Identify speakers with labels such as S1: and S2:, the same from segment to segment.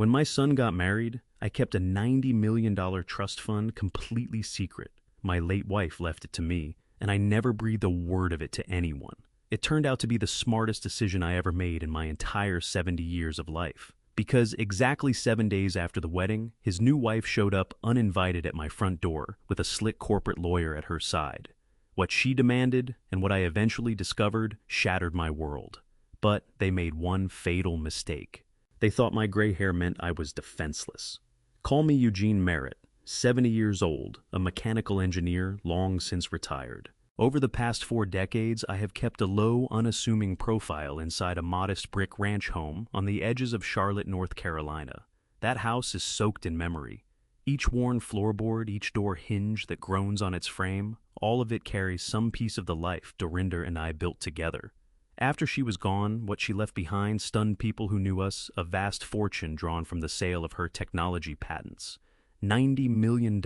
S1: When my son got married, I kept a $90 million trust fund completely secret. My late wife left it to me, and I never breathed a word of it to anyone. It turned out to be the smartest decision I ever made in my entire 70 years of life. Because exactly 7 days after the wedding, his new wife showed up uninvited at my front door with a slick corporate lawyer at her side. What she demanded, and what I eventually discovered, shattered my world. But they made one fatal mistake. They thought my gray hair meant I was defenseless. Call me Eugene Merritt, 70 years old, a mechanical engineer long since retired. Over the past 4 decades, I have kept a low, unassuming profile inside a modest brick ranch home on the edges of Charlotte, North Carolina. That house is soaked in memory. Each worn floorboard, each door hinge that groans on its frame, all of it carries some piece of the life Dorinda and I built together. After she was gone, what she left behind stunned people who knew us, a vast fortune drawn from the sale of her technology patents. $90 million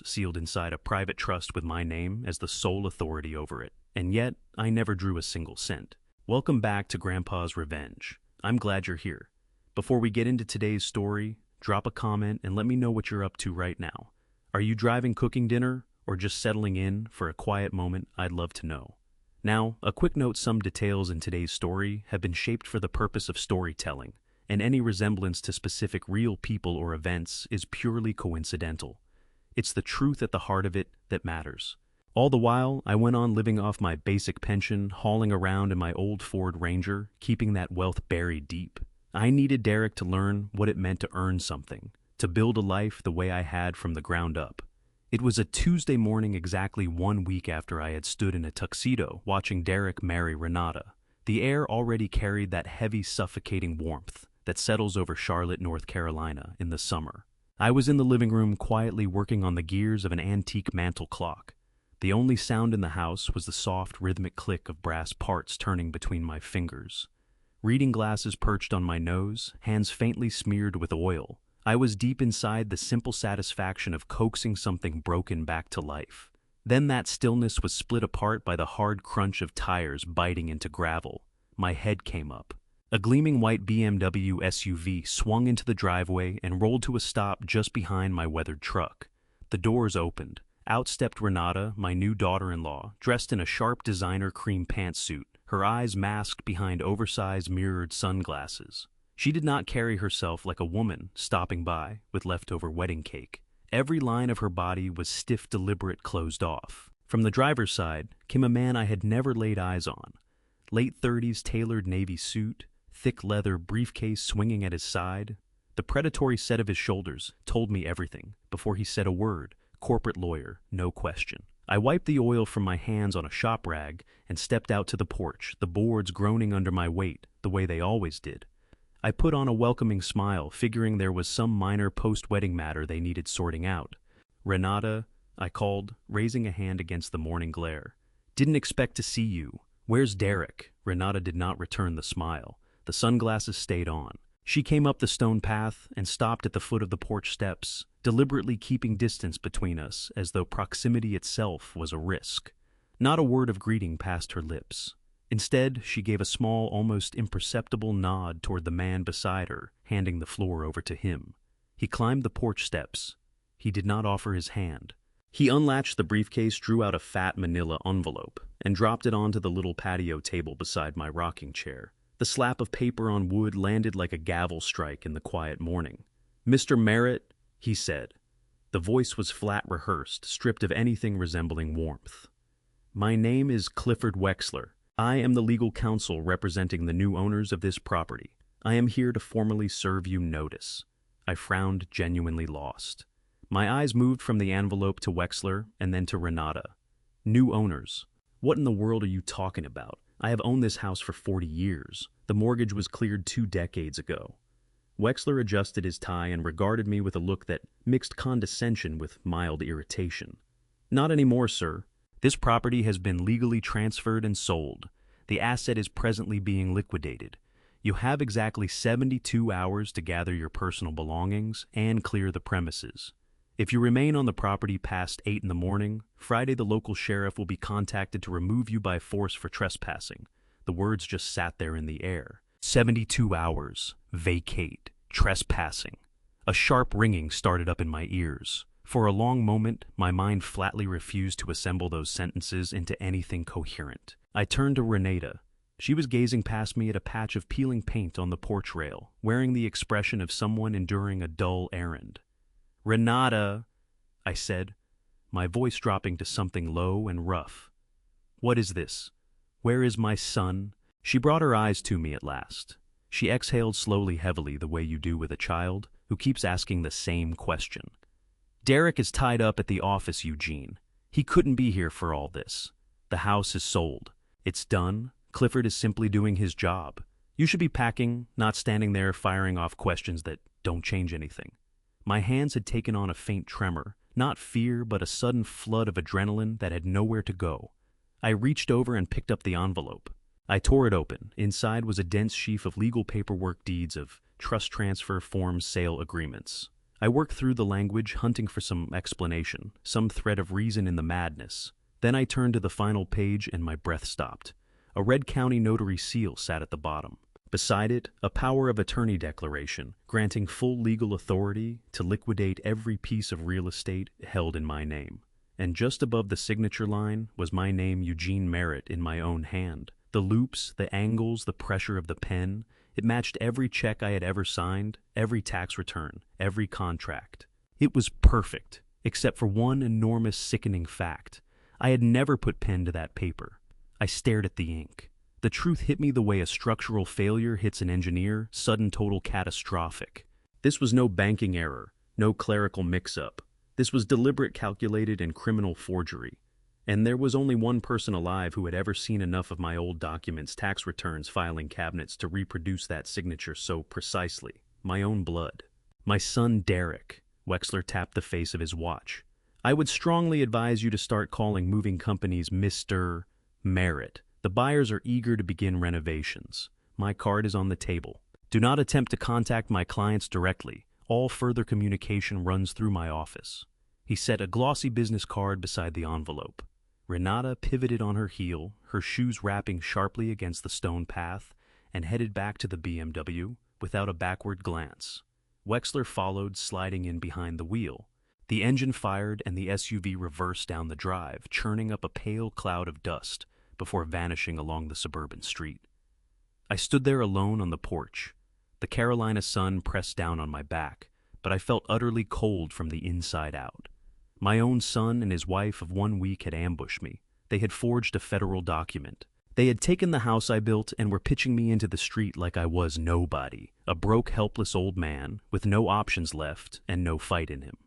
S1: sealed inside a private trust with my name as the sole authority over it. And yet, I never drew a single cent. Welcome back to Grandpa's Revenge. I'm glad you're here. Before we get into today's story, drop a comment and let me know what you're up to right now. Are you driving cooking dinner or just settling in for a quiet moment? I'd love to know. Now, a quick note: some details in today's story have been shaped for the purpose of storytelling, and any resemblance to specific real people or events is purely coincidental. It's the truth at the heart of it that matters. All the while, I went on living off my basic pension, hauling around in my old Ford Ranger, keeping that wealth buried deep. I needed Derek to learn what it meant to earn something, to build a life the way I had from the ground up. It was a Tuesday morning exactly 1 week after I had stood in a tuxedo watching Derek marry Renata. The air already carried that heavy, suffocating warmth that settles over Charlotte, North Carolina in the summer. I was in the living room quietly working on the gears of an antique mantel clock. The only sound in the house was the soft, rhythmic click of brass parts turning between my fingers. Reading glasses perched on my nose, hands faintly smeared with oil. I was deep inside the simple satisfaction of coaxing something broken back to life. Then that stillness was split apart by the hard crunch of tires biting into gravel. My head came up. A gleaming white BMW SUV swung into the driveway and rolled to a stop just behind my weathered truck. The doors opened. Out stepped Renata, my new daughter-in-law, dressed in a sharp designer cream pantsuit, her eyes masked behind oversized mirrored sunglasses. She did not carry herself like a woman stopping by with leftover wedding cake. Every line of her body was stiff, deliberate, closed off. From the driver's side came a man I had never laid eyes on. Late 30s tailored navy suit, thick leather briefcase swinging at his side. The predatory set of his shoulders told me everything before he said a word. Corporate lawyer, no question. I wiped the oil from my hands on a shop rag and stepped out to the porch, the boards groaning under my weight, the way they always did. I put on a welcoming smile, figuring there was some minor post-wedding matter they needed sorting out. "Renata," I called, raising a hand against the morning glare. "Didn't expect to see you. Where's Derek?" Renata did not return the smile. The sunglasses stayed on. She came up the stone path and stopped at the foot of the porch steps, deliberately keeping distance between us as though proximity itself was a risk. Not a word of greeting passed her lips. Instead, she gave a small, almost imperceptible nod toward the man beside her, handing the floor over to him. He climbed the porch steps. He did not offer his hand. He unlatched the briefcase, drew out a fat manila envelope, and dropped it onto the little patio table beside my rocking chair. The slap of paper on wood landed like a gavel strike in the quiet morning. "Mr. Merritt," he said. The voice was flat, rehearsed, stripped of anything resembling warmth. "My name is Clifford Wexler. I am the legal counsel representing the new owners of this property. I am here to formally serve you notice." I frowned, genuinely lost. My eyes moved from the envelope to Wexler and then to Renata. "New owners? What in the world are you talking about? I have owned this house for 40 years. The mortgage was cleared 2 decades ago." Wexler adjusted his tie and regarded me with a look that mixed condescension with mild irritation. "Not anymore, sir. This property has been legally transferred and sold. The asset is presently being liquidated. You have exactly 72 hours to gather your personal belongings and clear the premises. If you remain on the property past 8 in the morning, Friday the local sheriff will be contacted to remove you by force for trespassing." The words just sat there in the air. 72 hours. Vacate. Trespassing. A sharp ringing started up in my ears. For a long moment, my mind flatly refused to assemble those sentences into anything coherent. I turned to Renata. She was gazing past me at a patch of peeling paint on the porch rail, wearing the expression of someone enduring a dull errand. "Renata," I said, my voice dropping to something low and rough. "What is this? Where is my son?" She brought her eyes to me at last. She exhaled slowly, heavily, the way you do with a child who keeps asking the same question. "Derek is tied up at the office, Eugene. He couldn't be here for all this. The house is sold. It's done. Clifford is simply doing his job. You should be packing, not standing there firing off questions that don't change anything." My hands had taken on a faint tremor, not fear, but a sudden flood of adrenaline that had nowhere to go. I reached over and picked up the envelope. I tore it open. Inside was a dense sheaf of legal paperwork, deeds of trust transfer forms, sale agreements. I worked through the language, hunting for some explanation, some thread of reason in the madness. Then I turned to the final page and my breath stopped. A red county notary seal sat at the bottom. Beside it, a power of attorney declaration, granting full legal authority to liquidate every piece of real estate held in my name. And just above the signature line was my name, Eugene Merritt, in my own hand. The loops, the angles, the pressure of the pen, it matched every check I had ever signed, every tax return, every contract. It was perfect, except for one enormous, sickening fact. I had never put pen to that paper. I stared at the ink. The truth hit me the way a structural failure hits an engineer, sudden, total, catastrophic. This was no banking error, no clerical mix-up. This was deliberate, calculated, and criminal forgery. And there was only one person alive who had ever seen enough of my old documents, tax returns, filing cabinets to reproduce that signature so precisely. My own blood. My son, Derek. Wexler tapped the face of his watch. "I would strongly advise you to start calling moving companies Mr. Merritt. The buyers are eager to begin renovations. My card is on the table. Do not attempt to contact my clients directly. All further communication runs through my office." He set a glossy business card beside the envelope. Renata pivoted on her heel, her shoes rapping sharply against the stone path, and headed back to the BMW without a backward glance. Wexler followed, sliding in behind the wheel. The engine fired and the SUV reversed down the drive, churning up a pale cloud of dust before vanishing along the suburban street. I stood there alone on the porch. The Carolina sun pressed down on my back, but I felt utterly cold from the inside out. My own son and his wife of 1 week had ambushed me. They had forged a federal document. They had taken the house I built and were pitching me into the street like I was nobody, a broke, helpless old man with no options left and no fight in him.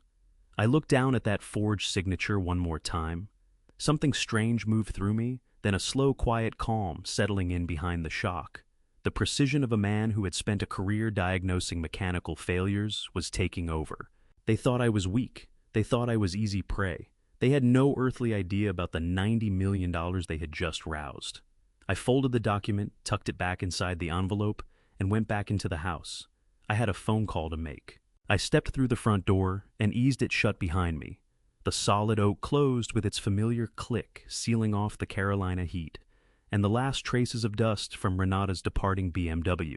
S1: I looked down at that forged signature one more time. Something strange moved through me, then a slow, quiet calm settling in behind the shock. The precision of a man who had spent a career diagnosing mechanical failures was taking over. They thought I was weak. They thought I was easy prey. They had no earthly idea about the $90 million they had just roused. I folded the document, tucked it back inside the envelope, and went back into the house. I had a phone call to make. I stepped through the front door and eased it shut behind me. The solid oak closed with its familiar click, sealing off the Carolina heat, and the last traces of dust from Renata's departing BMW.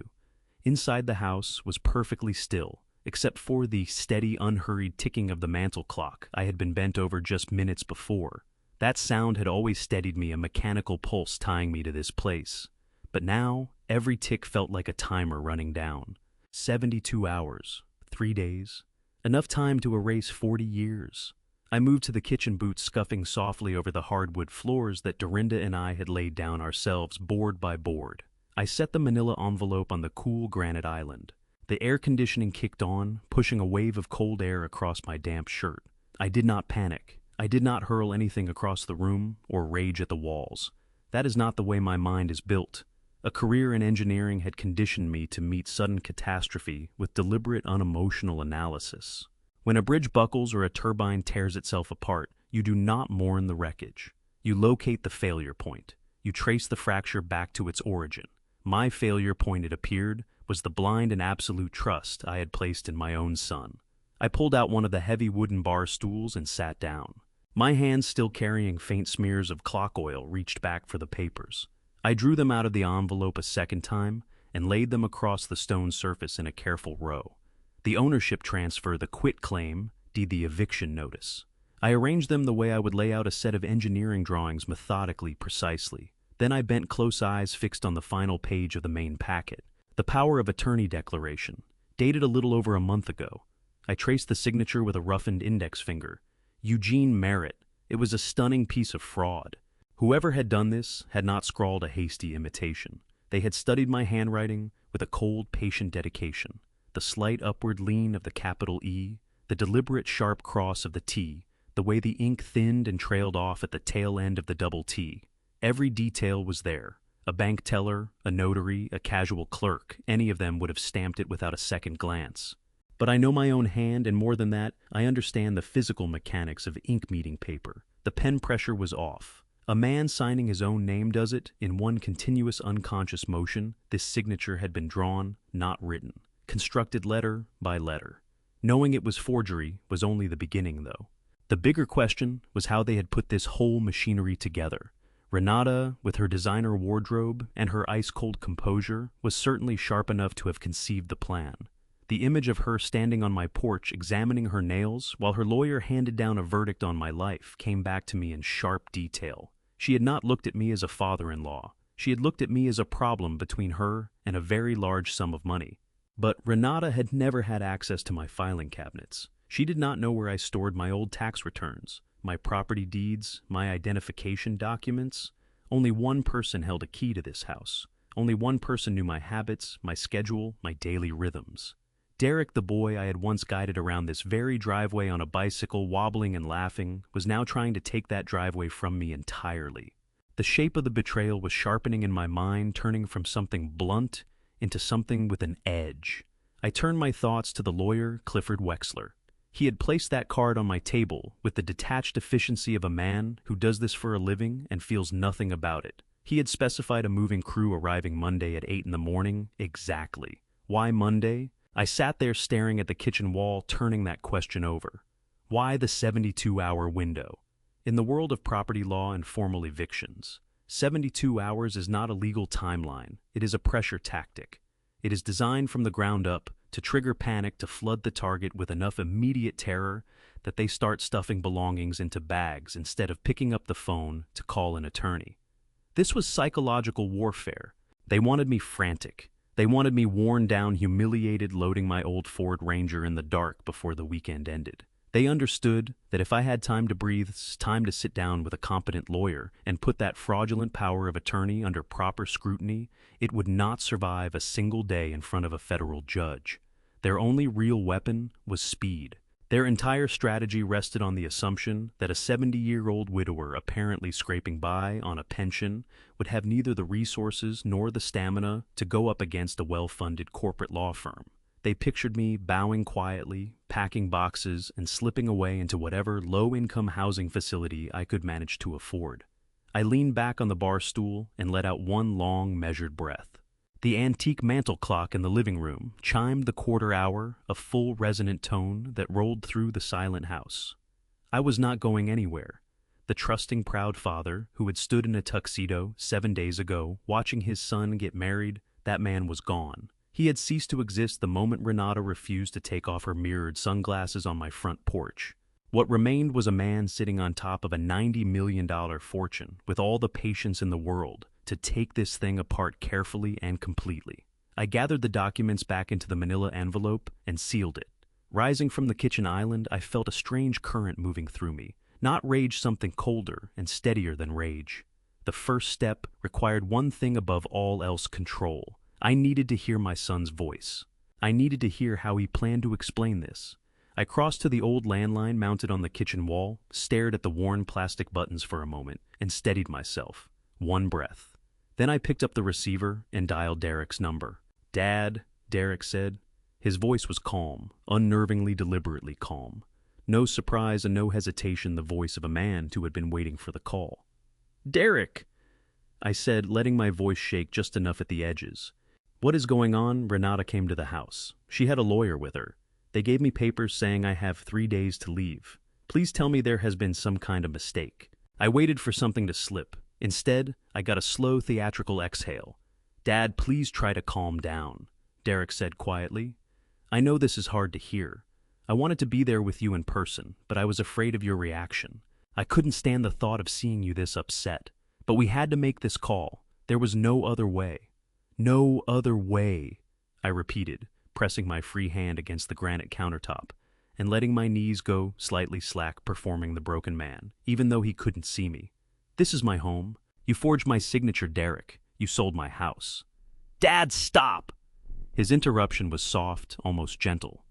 S1: Inside the house was perfectly still, except for the steady, unhurried ticking of the mantel clock I had been bent over just minutes before. That sound had always steadied me, a mechanical pulse tying me to this place. But now, every tick felt like a timer running down. 72 hours, 3 days, enough time to erase 40 years. I moved to the kitchen boot, scuffing softly over the hardwood floors that Dorinda and I had laid down ourselves, board by board. I set the manila envelope on the cool granite island. The air conditioning kicked on, pushing a wave of cold air across my damp shirt. I did not panic. I did not hurl anything across the room or rage at the walls. That is not the way my mind is built. A career in engineering had conditioned me to meet sudden catastrophe with deliberate, unemotional analysis. When a bridge buckles or a turbine tears itself apart, you do not mourn the wreckage. You locate the failure point. You trace the fracture back to its origin. My failure point, it appeared, was the blind and absolute trust I had placed in my own son. I pulled out one of the heavy wooden bar stools and sat down. My hands, still carrying faint smears of clock oil, reached back for the papers. I drew them out of the envelope a second time and laid them across the stone surface in a careful row. the ownership transfer, the quit claim, the eviction notice. I arranged them the way I would lay out a set of engineering drawings methodically, precisely. Then I bent close eyes fixed on the final page of the main packet. The power of attorney declaration, dated a little over a month ago. I traced the signature with a roughened index finger. Eugene Merritt. It was a stunning piece of fraud. Whoever had done this had not scrawled a hasty imitation. They had studied my handwriting with a cold, patient dedication. The slight upward lean of the capital E, the deliberate sharp cross of the T, the way the ink thinned and trailed off at the tail end of the double T. Every detail was there. A bank teller, a notary, a casual clerk, any of them would have stamped it without a second glance. But I know my own hand, and more than that, I understand the physical mechanics of ink meeting paper. The pen pressure was off. A man signing his own name does it in one continuous unconscious motion. This signature had been drawn, not written, constructed letter by letter. Knowing it was forgery was only the beginning, though. The bigger question was how they had put this whole machinery together. Renata, with her designer wardrobe and her ice-cold composure, was certainly sharp enough to have conceived the plan. The image of her standing on my porch examining her nails while her lawyer handed down a verdict on my life came back to me in sharp detail. She had not looked at me as a father-in-law. She had looked at me as a problem between her and a very large sum of money. But Renata had never had access to my filing cabinets. She did not know where I stored my old tax returns, my property deeds, my identification documents. Only one person held a key to this house. Only one person knew my habits, my schedule, my daily rhythms. Derek, the boy I had once guided around this very driveway on a bicycle, wobbling and laughing, was now trying to take that driveway from me entirely. The shape of the betrayal was sharpening in my mind, turning from something blunt into something with an edge. I turned my thoughts to the lawyer, Clifford Wexler. He had placed that card on my table with the detached efficiency of a man who does this for a living and feels nothing about it. He had specified a moving crew arriving Monday at 8 in the morning. Exactly. Why Monday? I sat there staring at the kitchen wall, turning that question over. Why the 72-hour window? In the world of property law and formal evictions, 72 hours is not a legal timeline. It is a pressure tactic. It is designed from the ground up to trigger panic, to flood the target with enough immediate terror that they start stuffing belongings into bags instead of picking up the phone to call an attorney. This was psychological warfare. They wanted me frantic. They wanted me worn down, humiliated, loading my old Ford Ranger in the dark before the weekend ended. They understood that if I had time to breathe, time to sit down with a competent lawyer and put that fraudulent power of attorney under proper scrutiny, it would not survive a single day in front of a federal judge. Their only real weapon was speed. Their entire strategy rested on the assumption that a 70-year-old widower apparently scraping by on a pension would have neither the resources nor the stamina to go up against a well-funded corporate law firm. They pictured me bowing quietly, packing boxes, and slipping away into whatever low-income housing facility I could manage to afford. I leaned back on the bar stool and let out one long, measured breath. The antique mantel clock in the living room chimed the quarter hour, a full resonant tone that rolled through the silent house. I was not going anywhere. The trusting, proud father who had stood in a tuxedo 7 days ago, watching his son get married, that man was gone. He had ceased to exist the moment Renata refused to take off her mirrored sunglasses on my front porch. What remained was a man sitting on top of a $90 million fortune with all the patience in the world to take this thing apart carefully and completely. I gathered the documents back into the manila envelope and sealed it. Rising from the kitchen island, I felt a strange current moving through me. Not rage, something colder and steadier than rage. The first step required one thing above all else: control. I needed to hear my son's voice. I needed to hear how he planned to explain this. I crossed to the old landline mounted on the kitchen wall, stared at the worn plastic buttons for a moment, and steadied myself. One breath. Then I picked up the receiver and dialed Derek's number. "Dad," Derek said. His voice was calm, unnervingly, deliberately calm. No surprise and no hesitation, the voice of a man who had been waiting for the call. "Derek," I said, letting my voice shake just enough at the edges. "What is going on?" Renata came to the house. She had a lawyer with her. "They gave me papers saying I have 3 days to leave. Please tell me there has been some kind of mistake." I waited for something to slip. Instead, I got a slow, theatrical exhale. "Dad, please try to calm down," Derek said quietly. I know this is hard to hear. I wanted to be there with you in person, but I was afraid of your reaction. I couldn't stand the thought of seeing you this upset. But we had to make this call. There was no other way. No other way, I repeated, pressing my free hand against the granite countertop and letting my knees go slightly slack performing the broken man, even though he couldn't see me. This is my home. You forged my signature, Derek. You sold my house. Dad, stop! His interruption was soft, almost gentle.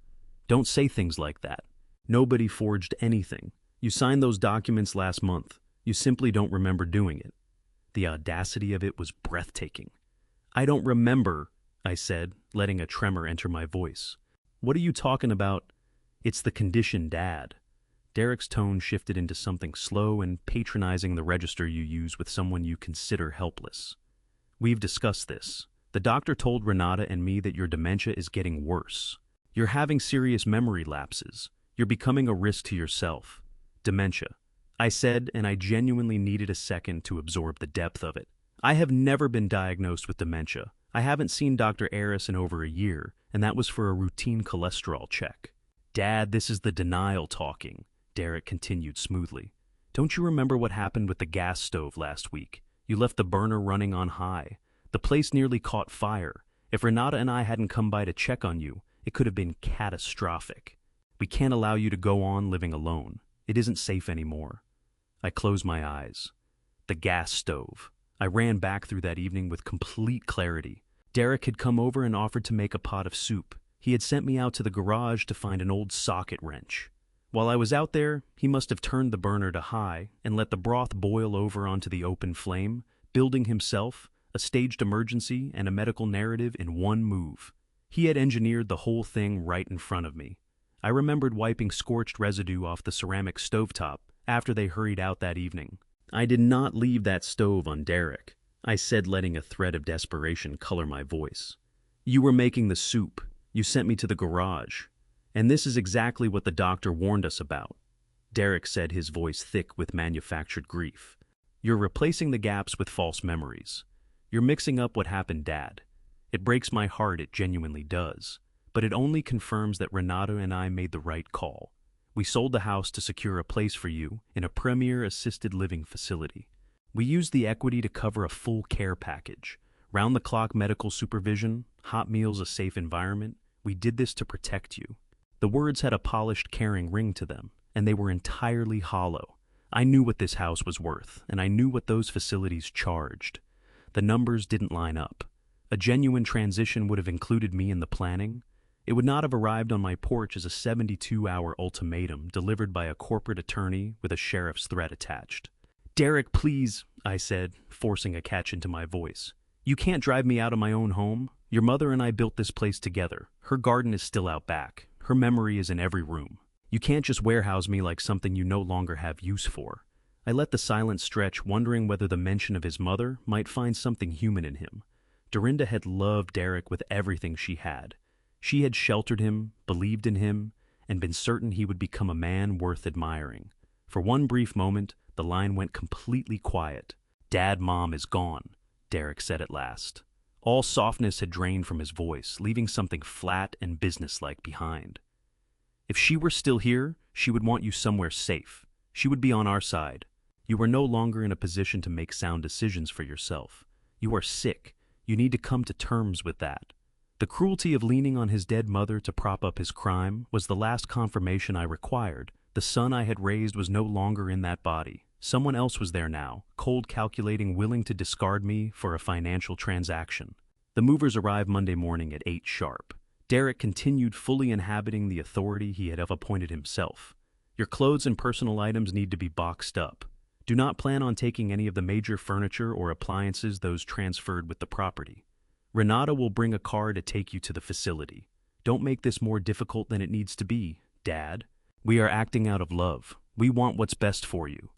S1: Don't say things like that. Nobody forged anything. You signed those documents last month. You simply don't remember doing it. The audacity of it was breathtaking. I don't remember, I said, letting a tremor enter my voice. What are you talking about? It's the condition, Dad. Derek's tone shifted into something slow and patronizing, the register you use with someone you consider helpless. We've discussed this. The doctor told Renata and me that your dementia is getting worse. You're having serious memory lapses. You're becoming a risk to yourself. Dementia, I said, and I genuinely needed a second to absorb the depth of it. I have never been diagnosed with dementia. I haven't seen Dr. Aris in over a year, and that was for a routine cholesterol check. Dad, this is the denial talking, Derek continued smoothly. Don't you remember what happened with the gas stove last week? You left the burner running on high. The place nearly caught fire. If Renata and I hadn't come by to check on you, it could have been catastrophic. We can't allow you to go on living alone. It isn't safe anymore. I closed my eyes. The gas stove. I ran back through that evening with complete clarity. Derek had come over and offered to make a pot of soup. He had sent me out to the garage to find an old socket wrench. While I was out there, he must have turned the burner to high and let the broth boil over onto the open flame, building himself a staged emergency and a medical narrative in one move. He had engineered the whole thing right in front of me. I remembered wiping scorched residue off the ceramic stovetop after they hurried out that evening. I did not leave that stove on Derek, I said, letting a thread of desperation color my voice. You were making the soup. You sent me to the garage. And this is exactly what the doctor warned us about. Derek said, his voice thick with manufactured grief. You're replacing the gaps with false memories. You're mixing up what happened, Dad. It breaks my heart, it genuinely does. But it only confirms that Renata and I made the right call. We sold the house to secure a place for you in a premier assisted living facility. We used the equity to cover a full care package, round-the-clock medical supervision, hot meals, a safe environment. We did this to protect you. The words had a polished, caring ring to them, and they were entirely hollow. I knew what this house was worth, and I knew what those facilities charged. The numbers didn't line up. A genuine transition would have included me in the planning. It would not have arrived on my porch as a 72-hour ultimatum delivered by a corporate attorney with a sheriff's threat attached. Derek, please, I said, forcing a catch into my voice. You can't drive me out of my own home. Your mother and I built this place together. Her garden is still out back. Her memory is in every room. You can't just warehouse me like something you no longer have use for. I let the silence stretch, wondering whether the mention of his mother might find something human in him. Dorinda had loved Derek with everything she had. She had sheltered him, believed in him, and been certain he would become a man worth admiring. For one brief moment, the line went completely quiet. Dad, Mom is gone, Derek said at last. All softness had drained from his voice, leaving something flat and businesslike behind. If she were still here, she would want you somewhere safe. She would be on our side. You are no longer in a position to make sound decisions for yourself. You are sick. You need to come to terms with that. The cruelty of leaning on his dead mother to prop up his crime was the last confirmation I required. The son I had raised was no longer in that body. Someone else was there now, cold, calculating, willing to discard me for a financial transaction. The movers arrived Monday morning at 8 sharp. Derek continued fully inhabiting the authority he had appointed himself. Your clothes and personal items need to be boxed up. Do not plan on taking any of the major furniture or appliances, those transferred with the property. Renata will bring a car to take you to the facility. Don't make this more difficult than it needs to be, Dad. We are acting out of love. We want what's best for you.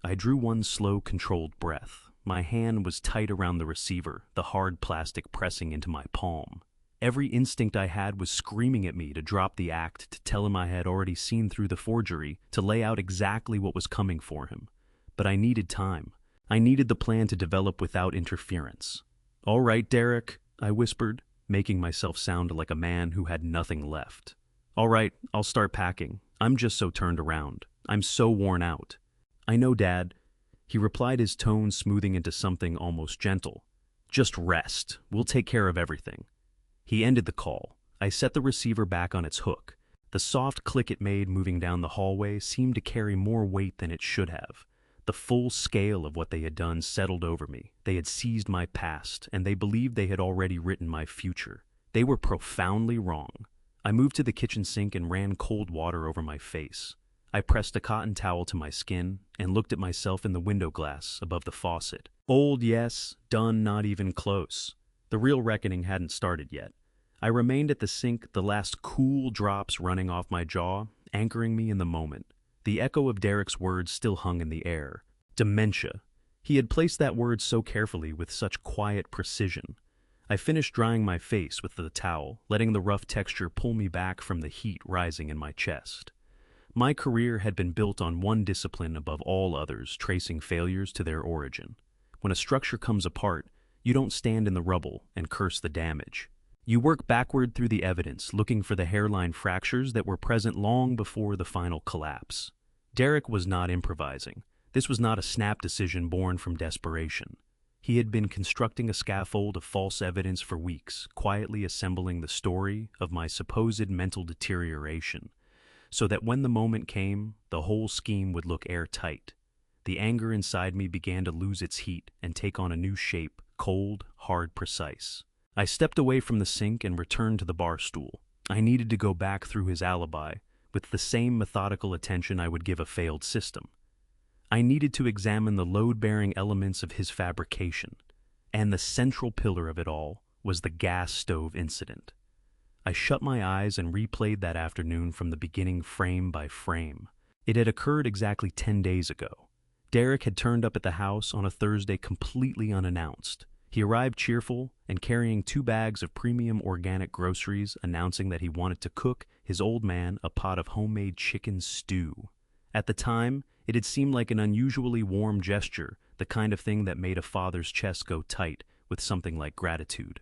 S1: I drew one slow, controlled breath. My hand was tight around the receiver, the hard plastic pressing into my palm. Every instinct I had was screaming at me to drop the act, to tell him I had already seen through the forgery, to lay out exactly what was coming for him. But I needed time. I needed the plan to develop without interference. All right, Derek, I whispered. making myself sound like a man who had nothing left. All right, I'll start packing. I'm just so turned around. I'm so worn out. I know, Dad. He replied, his tone smoothing into something almost gentle. Just rest. We'll take care of everything. He ended the call. I set the receiver back on its hook. The soft click it made moving down the hallway seemed to carry more weight than it should have. The full scale of what they had done settled over me. They had seized my past, and they believed they had already written my future. They were profoundly wrong. I moved to the kitchen sink and ran cold water over my face. I pressed a cotton towel to my skin and looked at myself in the window glass above the faucet. Old, yes, done, not even close. The real reckoning hadn't started yet. I remained at the sink, the last cool drops running off my jaw, anchoring me in the moment. The echo of Derek's words still hung in the air. Dementia. He had placed that word so carefully with such quiet precision. I finished drying my face with the towel, letting the rough texture pull me back from the heat rising in my chest. My career had been built on one discipline above all others, tracing failures to their origin. When a structure comes apart, you don't stand in the rubble and curse the damage. You work backward through the evidence, looking for the hairline fractures that were present long before the final collapse. Derek was not improvising. This was not a snap decision born from desperation. He had been constructing a scaffold of false evidence for weeks, quietly assembling the story of my supposed mental deterioration, so that when the moment came, the whole scheme would look airtight. The anger inside me began to lose its heat and take on a new shape, cold, hard, precise. I stepped away from the sink and returned to the bar stool. I needed to go back through his alibi with the same methodical attention I would give a failed system. I needed to examine the load-bearing elements of his fabrication, and the central pillar of it all was the gas stove incident. I shut my eyes and replayed that afternoon from the beginning, frame by frame. It had occurred exactly 10 days ago. Derek had turned up at the house on a Thursday completely unannounced. He arrived cheerful and carrying 2 bags of premium organic groceries, announcing that he wanted to cook his old man a pot of homemade chicken stew. At the time, it had seemed like an unusually warm gesture, the kind of thing that made a father's chest go tight with something like gratitude.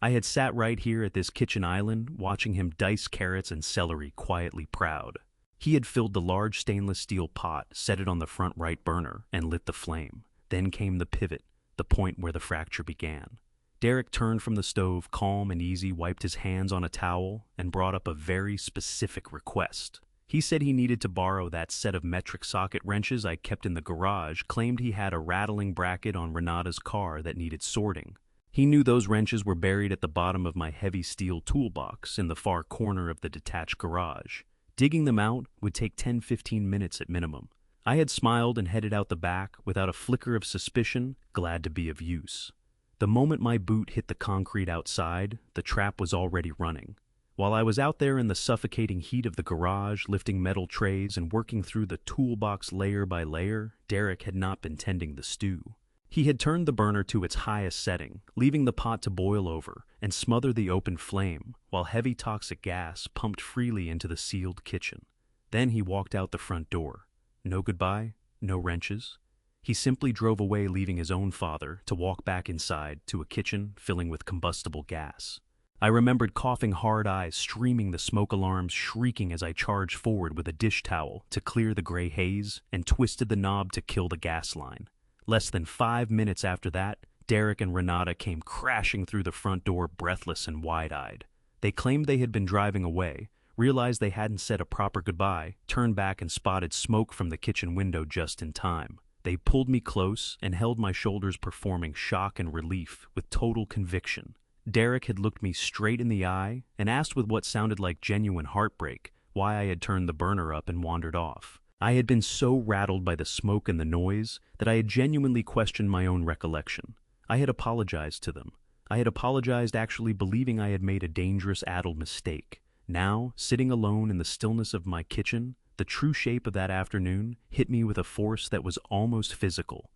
S1: I had sat right here at this kitchen island, watching him dice carrots and celery, quietly proud. He had filled the large stainless steel pot, set it on the front right burner, and lit the flame. Then came the pivot, the point where the fracture began. Derek turned from the stove, calm and easy, wiped his hands on a towel, and brought up a very specific request. He said he needed to borrow that set of metric socket wrenches I kept in the garage, claimed he had a rattling bracket on Renata's car that needed sorting. He knew those wrenches were buried at the bottom of my heavy steel toolbox in the far corner of the detached garage. Digging them out would take 10-15 minutes at minimum. I had smiled and headed out the back without a flicker of suspicion, glad to be of use. The moment my boot hit the concrete outside, the trap was already running. While I was out there in the suffocating heat of the garage, lifting metal trays and working through the toolbox layer by layer, Derek had not been tending the stew. He had turned the burner to its highest setting, leaving the pot to boil over and smother the open flame, while heavy toxic gas pumped freely into the sealed kitchen. Then he walked out the front door. No goodbye, no wrenches. He simply drove away, leaving his own father to walk back inside to a kitchen filling with combustible gas. I remembered coughing, hard eyes streaming, the smoke alarms shrieking as I charged forward with a dish towel to clear the gray haze and twisted the knob to kill the gas line. Less than 5 minutes after that, Derek and Renata came crashing through the front door, breathless and wide-eyed. They claimed they had been driving away, realized they hadn't said a proper goodbye, turned back and spotted smoke from the kitchen window just in time. They pulled me close and held my shoulders, performing shock and relief with total conviction. Derek had looked me straight in the eye and asked with what sounded like genuine heartbreak why I had turned the burner up and wandered off. I had been so rattled by the smoke and the noise that I had genuinely questioned my own recollection. I had apologized to them. I had apologized, actually believing I had made a dangerous, addled mistake. Now, sitting alone in the stillness of my kitchen, the true shape of that afternoon hit me with a force that was almost physical.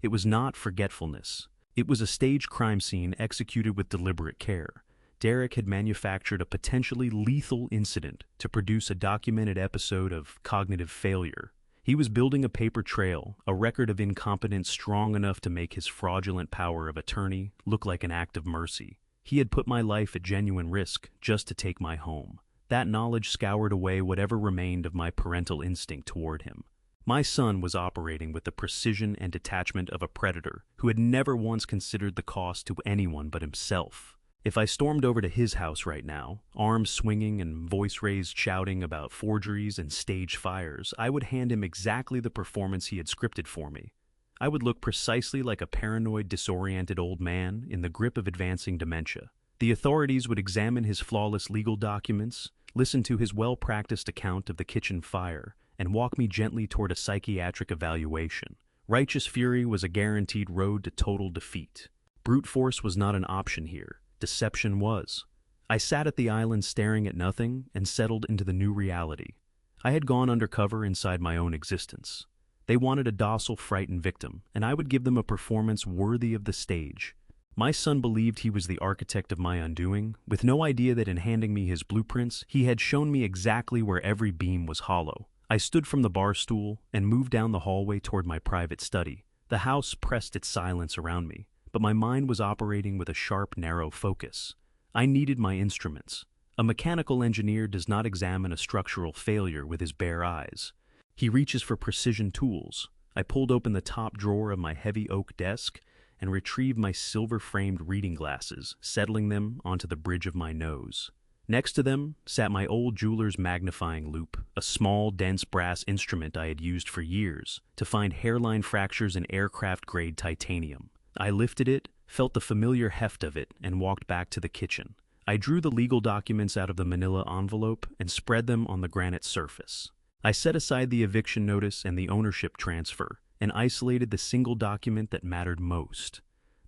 S1: It was not forgetfulness. It was a staged crime scene executed with deliberate care. Derek had manufactured a potentially lethal incident to produce a documented episode of cognitive failure. He was building a paper trail, a record of incompetence strong enough to make his fraudulent power of attorney look like an act of mercy. He had put my life at genuine risk just to take my home. That knowledge scoured away whatever remained of my parental instinct toward him. My son was operating with the precision and detachment of a predator who had never once considered the cost to anyone but himself. If I stormed over to his house right now, arms swinging and voice raised shouting about forgeries and stage fires, I would hand him exactly the performance he had scripted for me. I would look precisely like a paranoid, disoriented old man in the grip of advancing dementia. The authorities would examine his flawless legal documents, listen to his well-practiced account of the kitchen fire, and walk me gently toward a psychiatric evaluation. Righteous fury was a guaranteed road to total defeat. Brute force was not an option here. Deception was. I sat at the island staring at nothing and settled into the new reality. I had gone undercover inside my own existence. They wanted a docile, frightened victim, and I would give them a performance worthy of the stage. My son believed he was the architect of my undoing, with no idea that in handing me his blueprints, he had shown me exactly where every beam was hollow. I stood from the bar stool and moved down the hallway toward my private study. The house pressed its silence around me, but my mind was operating with a sharp, narrow focus. I needed my instruments. A mechanical engineer does not examine a structural failure with his bare eyes. He reaches for precision tools. I pulled open the top drawer of my heavy oak desk and retrieved my silver-framed reading glasses, settling them onto the bridge of my nose. Next to them sat my old jeweler's magnifying loupe, a small, dense brass instrument I had used for years to find hairline fractures in aircraft-grade titanium. I lifted it, felt the familiar heft of it, and walked back to the kitchen. I drew the legal documents out of the manila envelope and spread them on the granite surface. I set aside the eviction notice and the ownership transfer and isolated the single document that mattered most,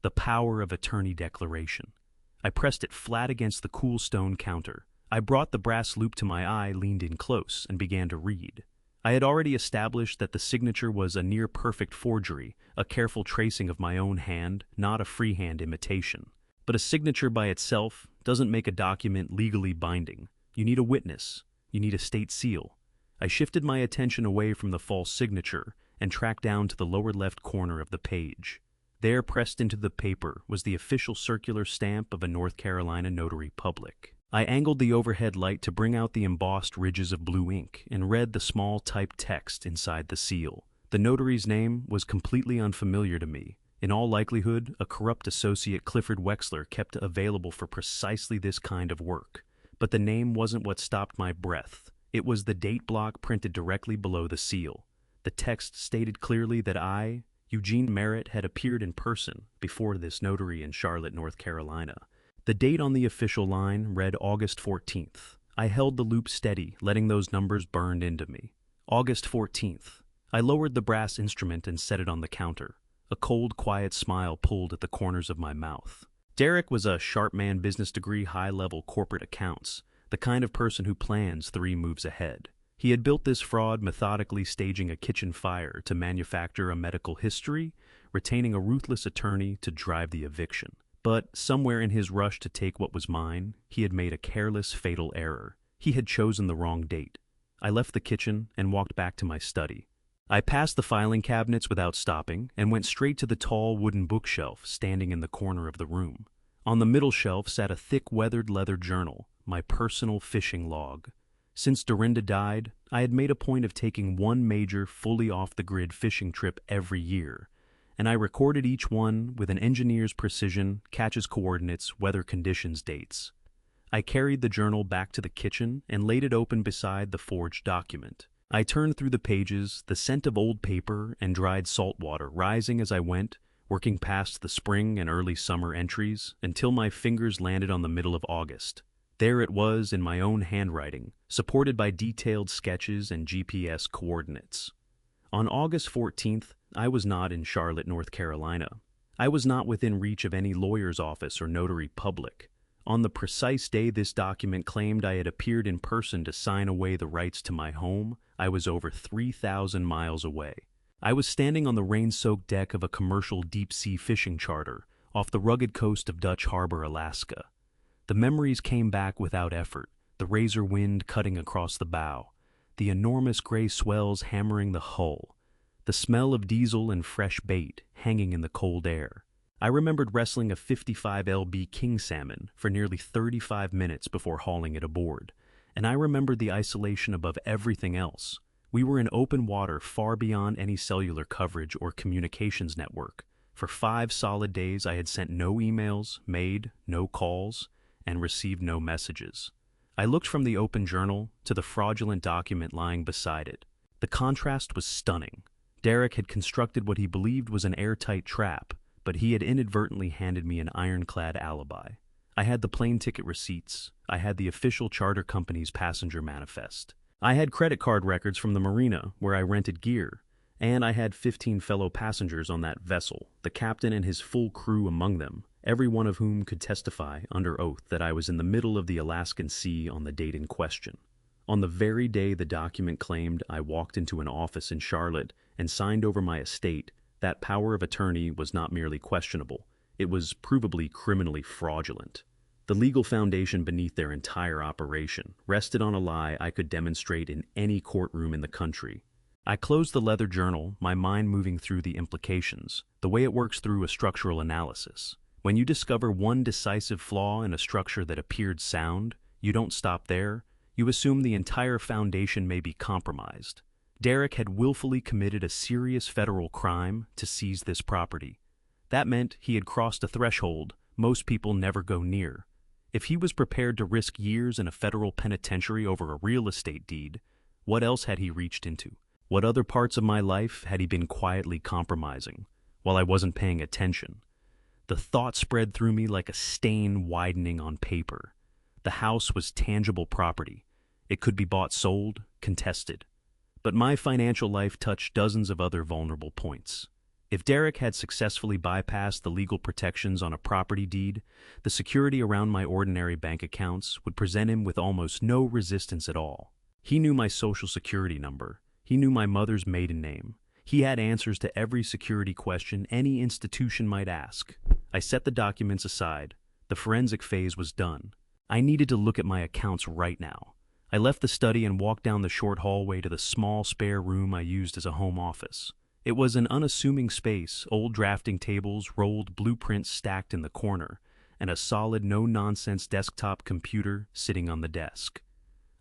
S1: the power of attorney declaration. I pressed it flat against the cool stone counter. I brought the brass loop to my eye, leaned in close, and began to read. I had already established that the signature was a near-perfect forgery, a careful tracing of my own hand, not a freehand imitation. But a signature by itself doesn't make a document legally binding. You need a witness. You need a state seal. I shifted my attention away from the false signature and tracked down to the lower left corner of the page. There, pressed into the paper, was the official circular stamp of a North Carolina notary public. I angled the overhead light to bring out the embossed ridges of blue ink and read the small typed text inside the seal. The notary's name was completely unfamiliar to me. In all likelihood, a corrupt associate Clifford Wexler kept available for precisely this kind of work. But the name wasn't what stopped my breath. It was the date block printed directly below the seal. The text stated clearly that I, Eugene Merritt, had appeared in person before this notary in Charlotte, North Carolina. The date on the official line read August 14th. I held the loop steady, letting those numbers burn into me. August 14th. I lowered the brass instrument and set it on the counter. A cold, quiet smile pulled at the corners of my mouth. Derek was a sharp man, business degree, high-level corporate accounts, the kind of person who plans 3 moves ahead. He had built this fraud methodically, staging a kitchen fire to manufacture a medical history, retaining a ruthless attorney to drive the eviction. But somewhere in his rush to take what was mine, he had made a careless, fatal error. He had chosen the wrong date. I left the kitchen and walked back to my study. I passed the filing cabinets without stopping and went straight to the tall wooden bookshelf standing in the corner of the room. On the middle shelf sat a thick, weathered leather journal, my personal fishing log. Since Dorinda died, I had made a point of taking one major, fully off-the-grid fishing trip every year, and I recorded each one with an engineer's precision, catches coordinates, weather conditions, dates. I carried the journal back to the kitchen and laid it open beside the forged document. I turned through the pages, the scent of old paper and dried salt water rising as I went, working past the spring and early summer entries until my fingers landed on the middle of August. There it was in my own handwriting, supported by detailed sketches and GPS coordinates. On August 14th, I was not in Charlotte, North Carolina. I was not within reach of any lawyer's office or notary public. On the precise day this document claimed I had appeared in person to sign away the rights to my home, I was over 3,000 miles away. I was standing on the rain-soaked deck of a commercial deep-sea fishing charter off the rugged coast of Dutch Harbor, Alaska. The memories came back without effort, the razor wind cutting across the bow, the enormous gray swells hammering the hull, the smell of diesel and fresh bait hanging in the cold air. I remembered wrestling a 55 lb king salmon for nearly 35 minutes before hauling it aboard, and I remembered the isolation above everything else. We were in open water far beyond any cellular coverage or communications network. For 5 solid days, I had sent no emails, made no calls, and received no messages. I looked from the open journal to the fraudulent document lying beside it. The contrast was stunning. Derek had constructed what he believed was an airtight trap, but he had inadvertently handed me an ironclad alibi. I had the plane ticket receipts. I had the official charter company's passenger manifest. I had credit card records from the marina where I rented gear, and I had 15 fellow passengers on that vessel, the captain and his full crew among them, every one of whom could testify under oath that I was in the middle of the Alaskan Sea on the date in question. On the very day the document claimed I walked into an office in Charlotte and signed over my estate, that power of attorney was not merely questionable, it was provably criminally fraudulent. The legal foundation beneath their entire operation rested on a lie I could demonstrate in any courtroom in the country. I closed the leather journal, my mind moving through the implications, the way it works through a structural analysis. When you discover one decisive flaw in a structure that appeared sound, you don't stop there. You assume the entire foundation may be compromised. Derek had willfully committed a serious federal crime to seize this property. That meant he had crossed a threshold most people never go near. If he was prepared to risk years in a federal penitentiary over a real estate deed, what else had he reached into? What other parts of my life had he been quietly compromising while I wasn't paying attention? The thought spread through me like a stain widening on paper. The house was tangible property. It could be bought, sold, contested. But my financial life touched dozens of other vulnerable points. If Derek had successfully bypassed the legal protections on a property deed, the security around my ordinary bank accounts would present him with almost no resistance at all. He knew my social security number. He knew my mother's maiden name. He had answers to every security question any institution might ask. I set the documents aside. The forensic phase was done. I needed to look at my accounts right now. I left the study and walked down the short hallway to the small spare room I used as a home office. It was an unassuming space, old drafting tables, rolled blueprints stacked in the corner, and a solid, no-nonsense desktop computer sitting on the desk.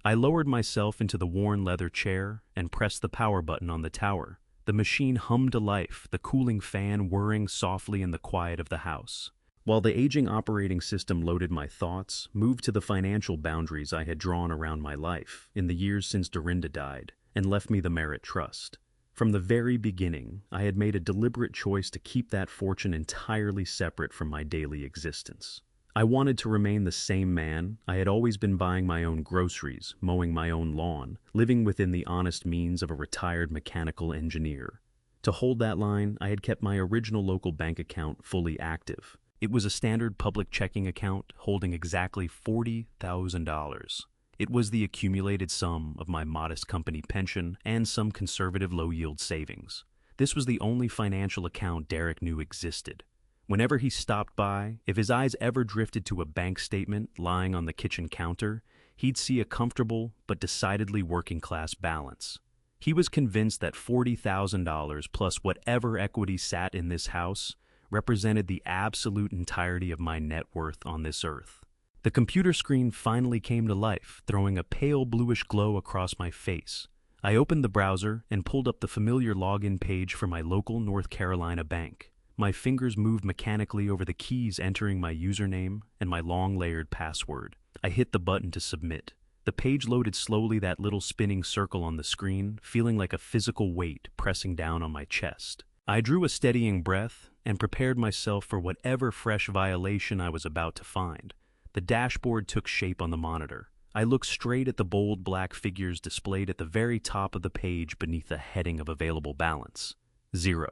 S1: I lowered myself into the worn leather chair and pressed the power button on the tower. The machine hummed to life, the cooling fan whirring softly in the quiet of the house. While the aging operating system loaded my thoughts, moved to the financial boundaries I had drawn around my life in the years since Dorinda died, and left me the Merit Trust. From the very beginning, I had made a deliberate choice to keep that fortune entirely separate from my daily existence. I wanted to remain the same man. I had always been buying my own groceries, mowing my own lawn, living within the honest means of a retired mechanical engineer. To hold that line, I had kept my original local bank account fully active. It was a standard public checking account holding exactly $40,000. It was the accumulated sum of my modest company pension and some conservative low-yield savings. This was the only financial account Derek knew existed. Whenever he stopped by, if his eyes ever drifted to a bank statement lying on the kitchen counter, he'd see a comfortable but decidedly working-class balance. He was convinced that $40,000 plus whatever equity sat in this house represented the absolute entirety of my net worth on this earth. The computer screen finally came to life, throwing a pale bluish glow across my face. I opened the browser and pulled up the familiar login page for my local North Carolina bank. My fingers moved mechanically over the keys entering my username and my long layered password. I hit the button to submit. The page loaded slowly, that little spinning circle on the screen, feeling like a physical weight pressing down on my chest. I drew a steadying breath and prepared myself for whatever fresh violation I was about to find. The dashboard took shape on the monitor. I looked straight at the bold black figures displayed at the very top of the page beneath the heading of available balance. 0.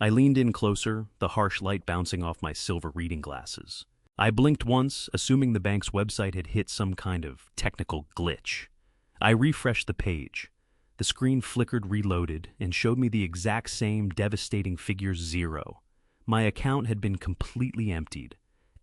S1: I leaned in closer, the harsh light bouncing off my silver reading glasses. I blinked once, assuming the bank's website had hit some kind of technical glitch. I refreshed the page. The screen flickered, reloaded, and showed me the exact same devastating figure 0. My account had been completely emptied.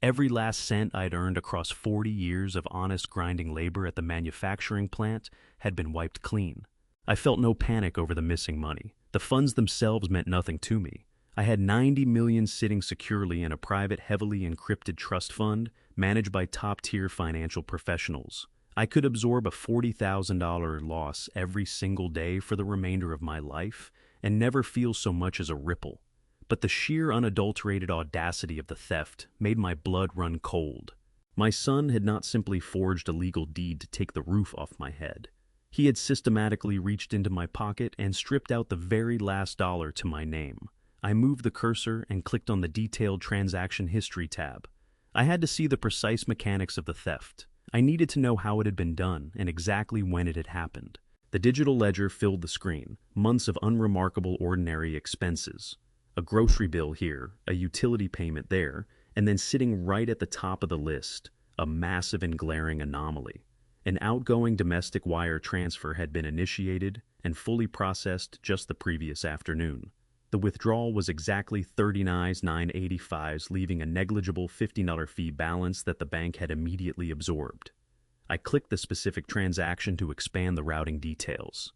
S1: Every last cent I'd earned across 40 years of honest grinding labor at the manufacturing plant had been wiped clean. I felt no panic over the missing money. The funds themselves meant nothing to me. I had 90 million sitting securely in a private, heavily encrypted trust fund managed by top-tier financial professionals. I could absorb a $40,000 loss every single day for the remainder of my life and never feel so much as a ripple. But the sheer unadulterated audacity of the theft made my blood run cold. My son had not simply forged a legal deed to take the roof off my head. He had systematically reached into my pocket and stripped out the very last dollar to my name. I moved the cursor and clicked on the detailed transaction history tab. I had to see the precise mechanics of the theft. I needed to know how it had been done and exactly when it had happened. The digital ledger filled the screen, months of unremarkable ordinary expenses. A grocery bill here, a utility payment there, and then sitting right at the top of the list, a massive and glaring anomaly. An outgoing domestic wire transfer had been initiated and fully processed just the previous afternoon. The withdrawal was exactly $39,985, leaving a negligible $50 fee balance that the bank had immediately absorbed. I clicked the specific transaction to expand the routing details.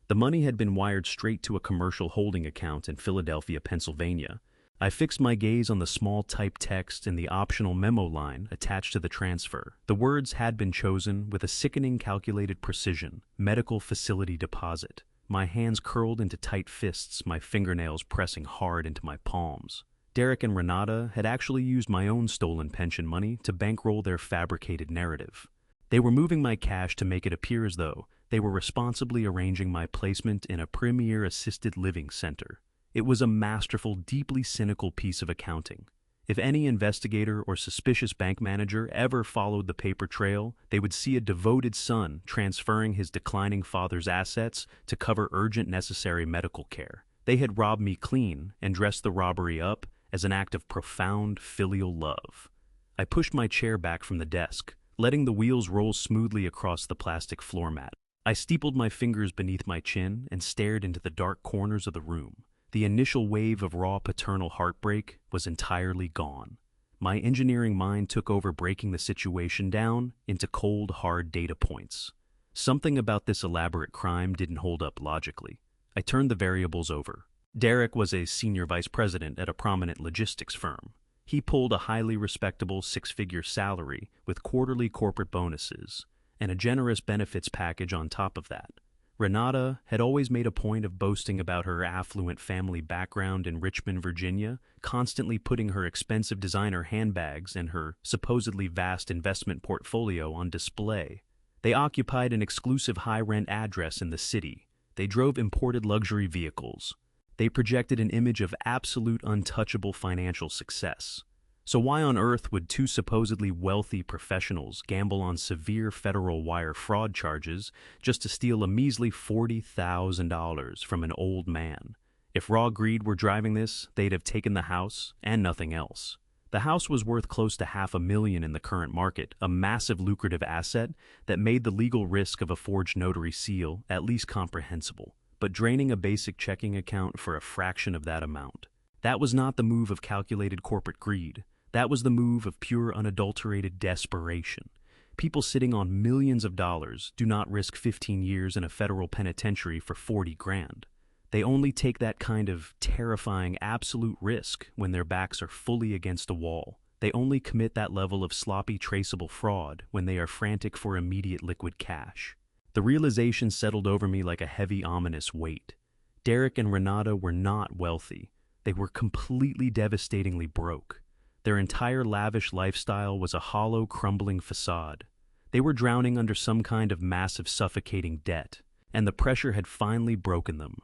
S1: The money had been wired straight to a commercial holding account in Philadelphia, Pennsylvania. I fixed my gaze on the small typed text in the optional memo line attached to the transfer. The words had been chosen with a sickening calculated precision: medical facility deposit. My hands curled into tight fists, my fingernails pressing hard into my palms. Derek and Renata had actually used my own stolen pension money to bankroll their fabricated narrative. They were moving my cash to make it appear as though they were responsibly arranging my placement in a premier assisted living center. It was a masterful, deeply cynical piece of accounting. If any investigator or suspicious bank manager ever followed the paper trail, they would see a devoted son transferring his declining father's assets to cover urgent necessary medical care. They had robbed me clean and dressed the robbery up as an act of profound filial love. I pushed my chair back from the desk, letting the wheels roll smoothly across the plastic floor mat. I steepled my fingers beneath my chin and stared into the dark corners of the room. The initial wave of raw paternal heartbreak was entirely gone. My engineering mind took over, breaking the situation down into cold, hard data points. Something about this elaborate crime didn't hold up logically. I turned the variables over. Derek was a senior vice president at a prominent logistics firm. He pulled a highly respectable six-figure salary with quarterly corporate bonuses and a generous benefits package on top of that. Renata had always made a point of boasting about her affluent family background in Richmond, Virginia, constantly putting her expensive designer handbags and her supposedly vast investment portfolio on display. They occupied an exclusive high-rent address in the city. They drove imported luxury vehicles. They projected an image of absolute untouchable financial success. So why on earth would two supposedly wealthy professionals gamble on severe federal wire fraud charges just to steal a measly $40,000 from an old man? If raw greed were driving this, they'd have taken the house and nothing else. The house was worth close to $500,000 in the current market, a massive lucrative asset that made the legal risk of a forged notary seal at least comprehensible. But draining a basic checking account for a fraction of that amount, that was not the move of calculated corporate greed. That was the move of pure, unadulterated desperation. People sitting on millions of dollars do not risk 15 years in a federal penitentiary for 40 grand. They only take that kind of terrifying absolute risk when their backs are fully against a wall. They only commit that level of sloppy, traceable fraud when they are frantic for immediate liquid cash. The realization settled over me like a heavy, ominous weight. Derek and Renata were not wealthy. They were completely devastatingly broke. Their entire lavish lifestyle was a hollow, crumbling facade. They were drowning under some kind of massive, suffocating debt, and the pressure had finally broken them.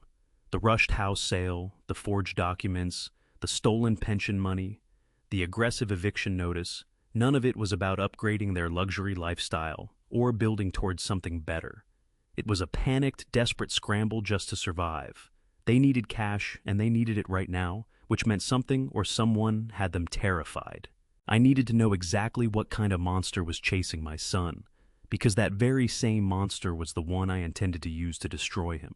S1: The rushed house sale, the forged documents, the stolen pension money, the aggressive eviction notice, none of it was about upgrading their luxury lifestyle or building towards something better. It was a panicked, desperate scramble just to survive. They needed cash, and they needed it right now, which meant something or someone had them terrified. I needed to know exactly what kind of monster was chasing my son, because that very same monster was the one I intended to use to destroy him.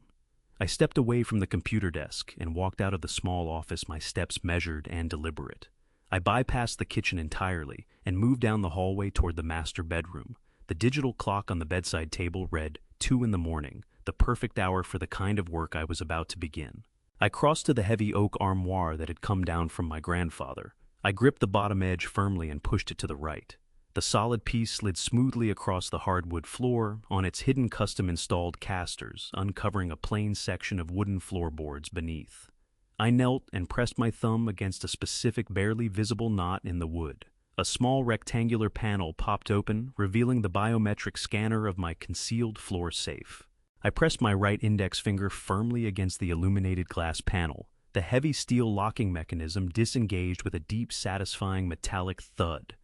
S1: I stepped away from the computer desk and walked out of the small office, my steps measured and deliberate. I bypassed the kitchen entirely and moved down the hallway toward the master bedroom. The digital clock on the bedside table read 2 in the morning, the perfect hour for the kind of work I was about to begin. I crossed to the heavy oak armoire that had come down from my grandfather. I gripped the bottom edge firmly and pushed it to the right. The solid piece slid smoothly across the hardwood floor on its hidden custom-installed casters, uncovering a plain section of wooden floorboards beneath. I knelt and pressed my thumb against a specific barely visible knot in the wood. A small rectangular panel popped open, revealing the biometric scanner of my concealed floor safe. I pressed my right index finger firmly against the illuminated glass panel. The heavy steel locking mechanism disengaged with a deep, satisfying metallic thud.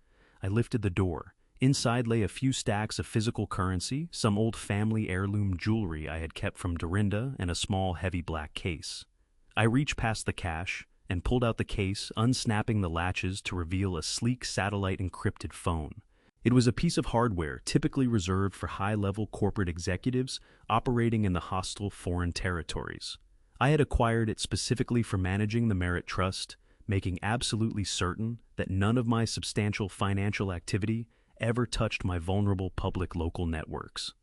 S1: I lifted the door. Inside lay a few stacks of physical currency, some old family heirloom jewelry I had kept from Dorinda, and a small, heavy black case. I reached past the cache and pulled out the case, unsnapping the latches to reveal a sleek satellite-encrypted phone. It was a piece of hardware typically reserved for high-level corporate executives operating in the hostile foreign territories. I had acquired it specifically for managing the Merit Trust, making absolutely certain that none of my substantial financial activity ever touched my vulnerable public local networks.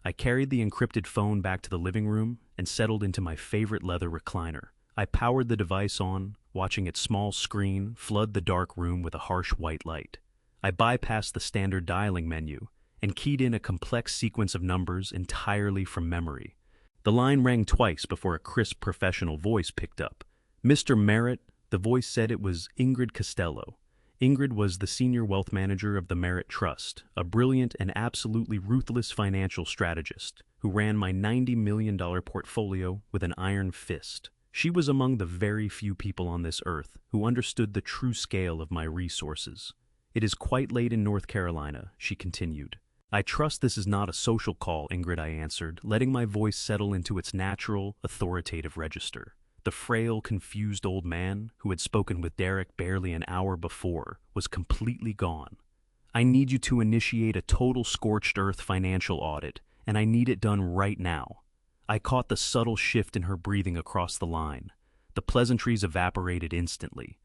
S1: I carried the encrypted phone back to the living room and settled into my favorite leather recliner. I powered the device on, watching its small screen flood the dark room with a harsh white light. I bypassed the standard dialing menu and keyed in a complex sequence of numbers entirely from memory. The line rang twice before a crisp professional voice picked up. "Mr. Merritt," the voice said. It was Ingrid Costello. Ingrid was the senior wealth manager of the Merit Trust, a brilliant and absolutely ruthless financial strategist who ran my $90 million portfolio with an iron fist. She was among the very few people on this earth who understood the true scale of my resources. "It is quite late in North Carolina," she continued. "I trust this is not a social call," Ingrid, I answered, letting my voice settle into its natural, authoritative register. The frail, confused old man, who had spoken with Derek barely an hour before, was completely gone. "I need you to initiate a total scorched earth financial audit, and I need it done right now." I caught the subtle shift in her breathing across the line. The pleasantries evaporated instantly.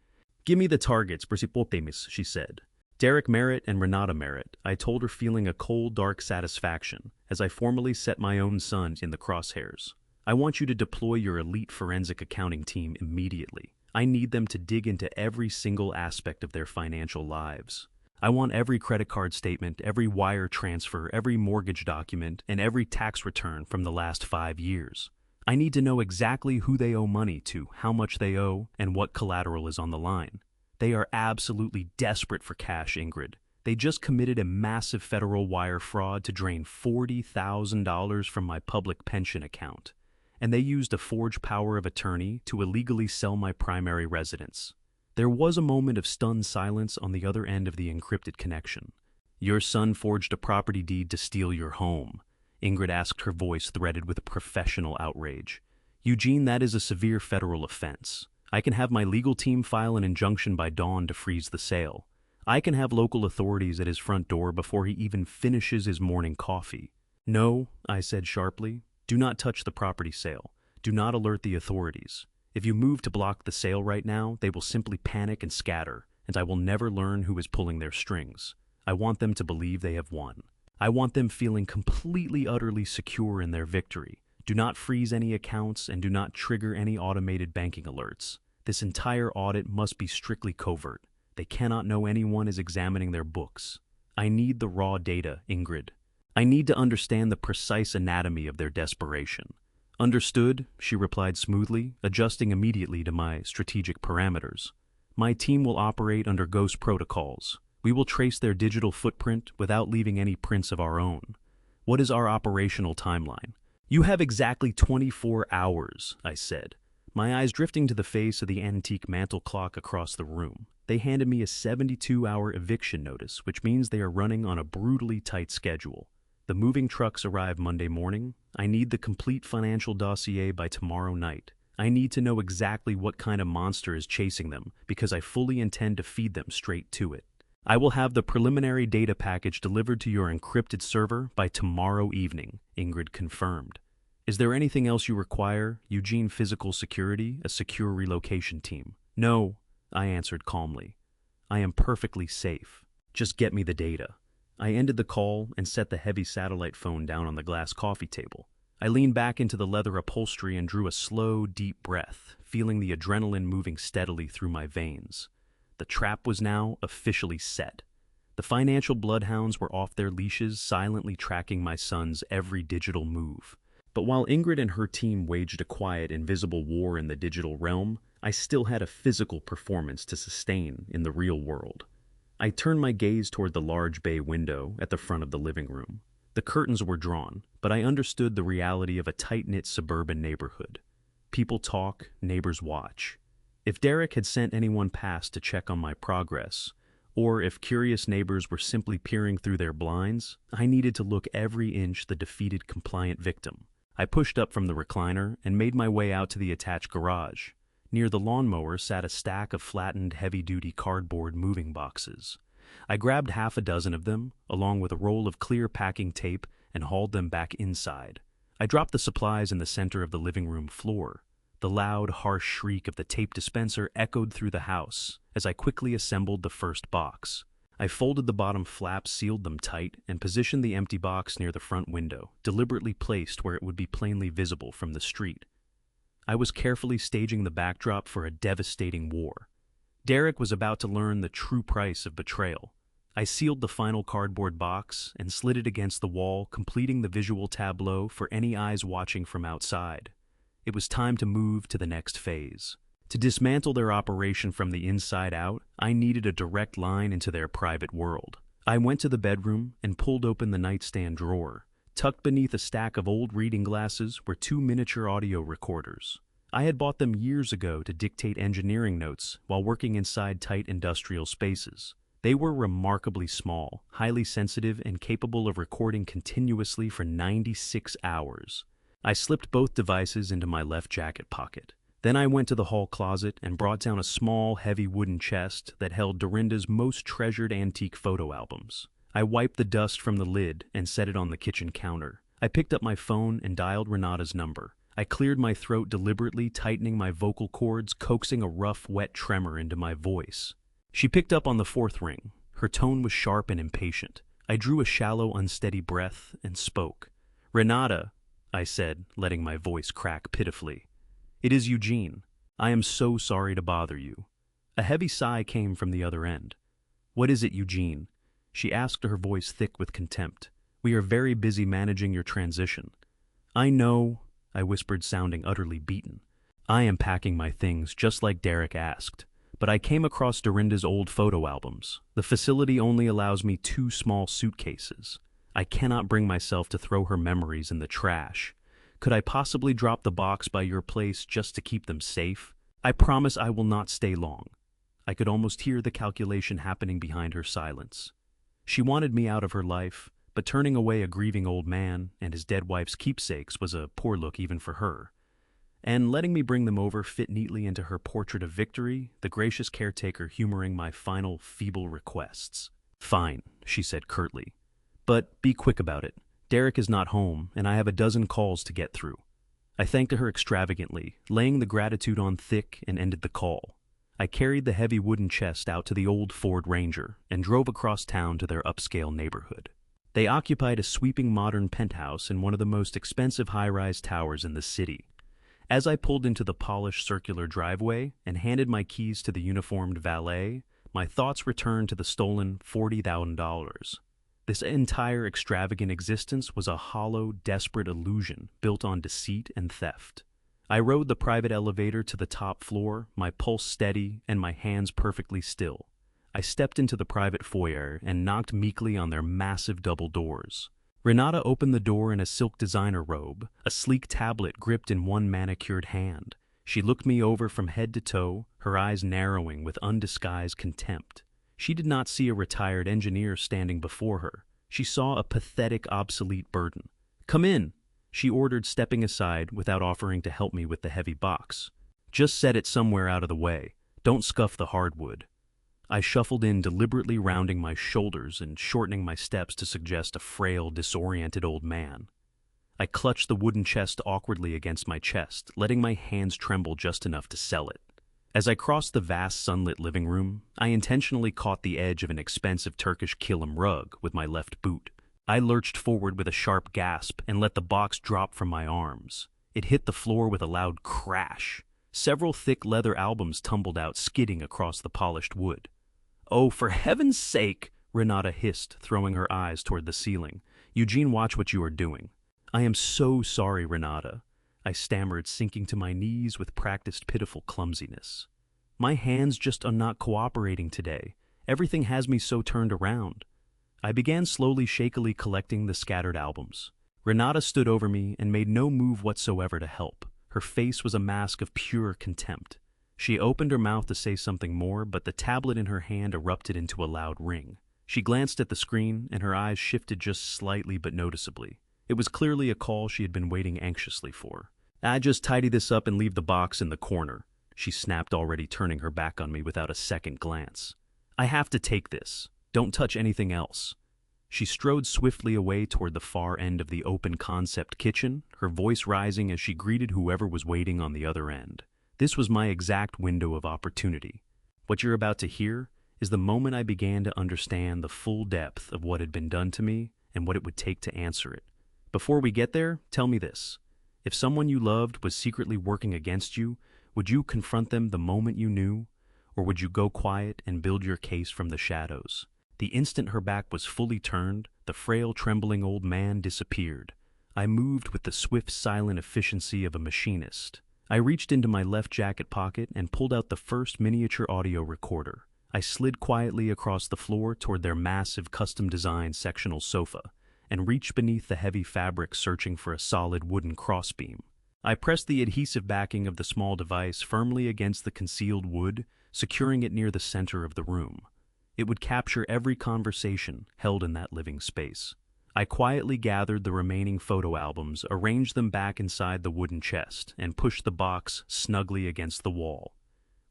S1: "Give me the targets, Persipotemis," she said. "Derek Merritt and Renata Merritt," I told her, feeling a cold, dark satisfaction as I formally set my own son in the crosshairs. "I want you to deploy your elite forensic accounting team immediately. I need them to dig into every single aspect of their financial lives. I want every credit card statement, every wire transfer, every mortgage document, and every tax return from the last 5 years. I need to know exactly who they owe money to, how much they owe, and what collateral is on the line. They are absolutely desperate for cash, Ingrid. They just committed a massive federal wire fraud to drain $40,000 from my public pension account. And they used a forged power of attorney to illegally sell my primary residence." There was a moment of stunned silence on the other end of the encrypted connection. "Your son forged a property deed to steal your home," Ingrid asked, her voice threaded with professional outrage. "Eugene, that is a severe federal offense. I can have my legal team file an injunction by dawn to freeze the sale. I can have local authorities at his front door before he even finishes his morning coffee." "No," I said sharply. "Do not touch the property sale. Do not alert the authorities. If you move to block the sale right now, they will simply panic and scatter, and I will never learn who is pulling their strings. I want them to believe they have won. I want them feeling completely, utterly secure in their victory. Do not freeze any accounts and do not trigger any automated banking alerts. This entire audit must be strictly covert. They cannot know anyone is examining their books. I need the raw data, Ingrid. I need to understand the precise anatomy of their desperation." "Understood," she replied smoothly, adjusting immediately to my strategic parameters. "My team will operate under ghost protocols. We will trace their digital footprint without leaving any prints of our own. What is our operational timeline?" "You have exactly 24 hours, I said, my eyes drifting to the face of the antique mantel clock across the room. They handed me a 72-hour eviction notice, which means they are running on a brutally tight schedule. The moving trucks arrive Monday morning. I need the complete financial dossier by tomorrow night. I need to know exactly what kind of monster is chasing them, because I fully intend to feed them straight to it. I will have the preliminary data package delivered to your encrypted server by tomorrow evening," Ingrid confirmed. "Is there anything else you require? Eugene, physical security, a secure relocation team?" "No," I answered calmly. "I am perfectly safe. Just get me the data." I ended the call and set the heavy satellite phone down on the glass coffee table. I leaned back into the leather upholstery and drew a slow, deep breath, feeling the adrenaline moving steadily through my veins. The trap was now officially set. The financial bloodhounds were off their leashes, silently tracking my son's every digital move. But while Ingrid and her team waged a quiet, invisible war in the digital realm, I still had a physical performance to sustain in the real world. I turned my gaze toward the large bay window at the front of the living room. The curtains were drawn, but I understood the reality of a tight-knit suburban neighborhood. People talk, neighbors watch. If Derek had sent anyone past to check on my progress, or if curious neighbors were simply peering through their blinds, I needed to look every inch the defeated compliant victim. I pushed up from the recliner and made my way out to the attached garage. Near the lawnmower sat a stack of flattened, heavy-duty cardboard moving boxes. I grabbed half a dozen of them, along with a roll of clear packing tape, and hauled them back inside. I dropped the supplies in the center of the living room floor. The loud, harsh shriek of the tape dispenser echoed through the house as I quickly assembled the first box. I folded the bottom flaps, sealed them tight, and positioned the empty box near the front window, deliberately placed where it would be plainly visible from the street. I was carefully staging the backdrop for a devastating war. Derek was about to learn the true price of betrayal. I sealed the final cardboard box and slid it against the wall, completing the visual tableau for any eyes watching from outside. It was time to move to the next phase. To dismantle their operation from the inside out, I needed a direct line into their private world. I went to the bedroom and pulled open the nightstand drawer. Tucked beneath a stack of old reading glasses were 2 miniature audio recorders. I had bought them years ago to dictate engineering notes while working inside tight industrial spaces. They were remarkably small, highly sensitive, and capable of recording continuously for 96 hours. I slipped both devices into my left jacket pocket. Then I went to the hall closet and brought down a small, heavy wooden chest that held Dorinda's most treasured antique photo albums. I wiped the dust from the lid and set it on the kitchen counter. I picked up my phone and dialed Renata's number. I cleared my throat deliberately, tightening my vocal cords, coaxing a rough, wet tremor into my voice. She picked up on the 4th ring. Her tone was sharp and impatient. I drew a shallow, unsteady breath and spoke. "Renata," I said, letting my voice crack pitifully. "It is Eugene. I am so sorry to bother you." A heavy sigh came from the other end. "What is it, Eugene?" she asked, her voice thick with contempt. "We are very busy managing your transition." "I know," I whispered, sounding utterly beaten. "I am packing my things, just like Derek asked. But I came across Dorinda's old photo albums. The facility only allows me 2 small suitcases. I cannot bring myself to throw her memories in the trash. Could I possibly drop the box by your place just to keep them safe? I promise I will not stay long." I could almost hear the calculation happening behind her silence. She wanted me out of her life, but turning away a grieving old man and his dead wife's keepsakes was a poor look even for her. And letting me bring them over fit neatly into her portrait of victory, the gracious caretaker humoring my final feeble requests. "Fine," she said curtly. "But be quick about it. Derek is not home, and I have a dozen calls to get through." I thanked her extravagantly, laying the gratitude on thick, and ended the call. I carried the heavy wooden chest out to the old Ford Ranger and drove across town to their upscale neighborhood. They occupied a sweeping modern penthouse in one of the most expensive high-rise towers in the city. As I pulled into the polished circular driveway and handed my keys to the uniformed valet, my thoughts returned to the stolen $40,000. This entire extravagant existence was a hollow, desperate illusion built on deceit and theft. I rode the private elevator to the top floor, my pulse steady and my hands perfectly still. I stepped into the private foyer and knocked meekly on their massive double doors. Renata opened the door in a silk designer robe, a sleek tablet gripped in one manicured hand. She looked me over from head to toe, her eyes narrowing with undisguised contempt. She did not see a retired engineer standing before her. She saw a pathetic, obsolete burden. "Come in," she ordered, stepping aside without offering to help me with the heavy box. "Just set it somewhere out of the way. Don't scuff the hardwood." I shuffled in, deliberately rounding my shoulders and shortening my steps to suggest a frail, disoriented old man. I clutched the wooden chest awkwardly against my chest, letting my hands tremble just enough to sell it. As I crossed the vast, sunlit living room, I intentionally caught the edge of an expensive Turkish kilim rug with my left boot. I lurched forward with a sharp gasp and let the box drop from my arms. It hit the floor with a loud crash. Several thick leather albums tumbled out, skidding across the polished wood. "Oh, for heaven's sake!" Renata hissed, throwing her eyes toward the ceiling. "Eugene, watch what you are doing." "I am so sorry, Renata," I stammered, sinking to my knees with practiced pitiful clumsiness. "My hands just are not cooperating today. Everything has me so turned around." I began slowly, shakily collecting the scattered albums. Renata stood over me and made no move whatsoever to help. Her face was a mask of pure contempt. She opened her mouth to say something more, but the tablet in her hand erupted into a loud ring. She glanced at the screen, and her eyes shifted just slightly but noticeably. It was clearly a call she had been waiting anxiously for. "I just tidy this up and leave the box in the corner," she snapped, already turning her back on me without a second glance. "I have to take this. Don't touch anything else." She strode swiftly away toward the far end of the open-concept kitchen, her voice rising as she greeted whoever was waiting on the other end. This was my exact window of opportunity. What you're about to hear is the moment I began to understand the full depth of what had been done to me and what it would take to answer it. Before we get there, tell me this. If someone you loved was secretly working against you, would you confront them the moment you knew? Or would you go quiet and build your case from the shadows? The instant her back was fully turned, the frail, trembling old man disappeared. I moved with the swift, silent efficiency of a machinist. I reached into my left jacket pocket and pulled out the first miniature audio recorder. I slid quietly across the floor toward their massive, custom-designed sectional sofa and reached beneath the heavy fabric, searching for a solid wooden crossbeam. I pressed the adhesive backing of the small device firmly against the concealed wood, securing it near the center of the room. It would capture every conversation held in that living space. I quietly gathered the remaining photo albums, arranged them back inside the wooden chest, and pushed the box snugly against the wall.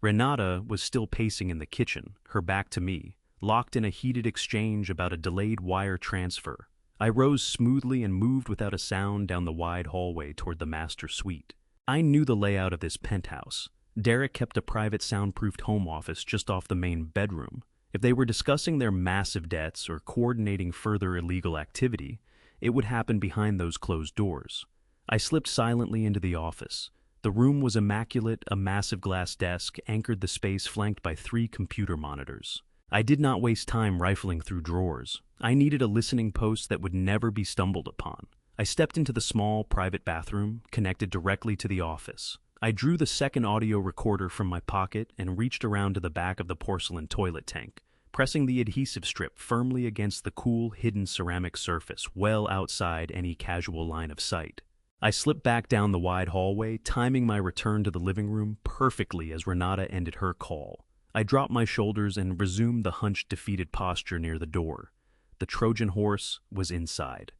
S1: Renata was still pacing in the kitchen, her back to me, locked in a heated exchange about a delayed wire transfer. I rose smoothly and moved without a sound down the wide hallway toward the master suite. I knew the layout of this penthouse. Derek kept a private soundproofed home office just off the main bedroom. If they were discussing their massive debts or coordinating further illegal activity, it would happen behind those closed doors. I slipped silently into the office. The room was immaculate, a massive glass desk anchored the space, flanked by 3 computer monitors. I did not waste time rifling through drawers. I needed a listening post that would never be stumbled upon. I stepped into the small, private bathroom, connected directly to the office. I drew the second audio recorder from my pocket and reached around to the back of the porcelain toilet tank, pressing the adhesive strip firmly against the cool, hidden ceramic surface, well outside any casual line of sight. I slipped back down the wide hallway, timing my return to the living room perfectly as Renata ended her call. I dropped my shoulders and resumed the hunched, defeated posture near the door. The Trojan horse was inside.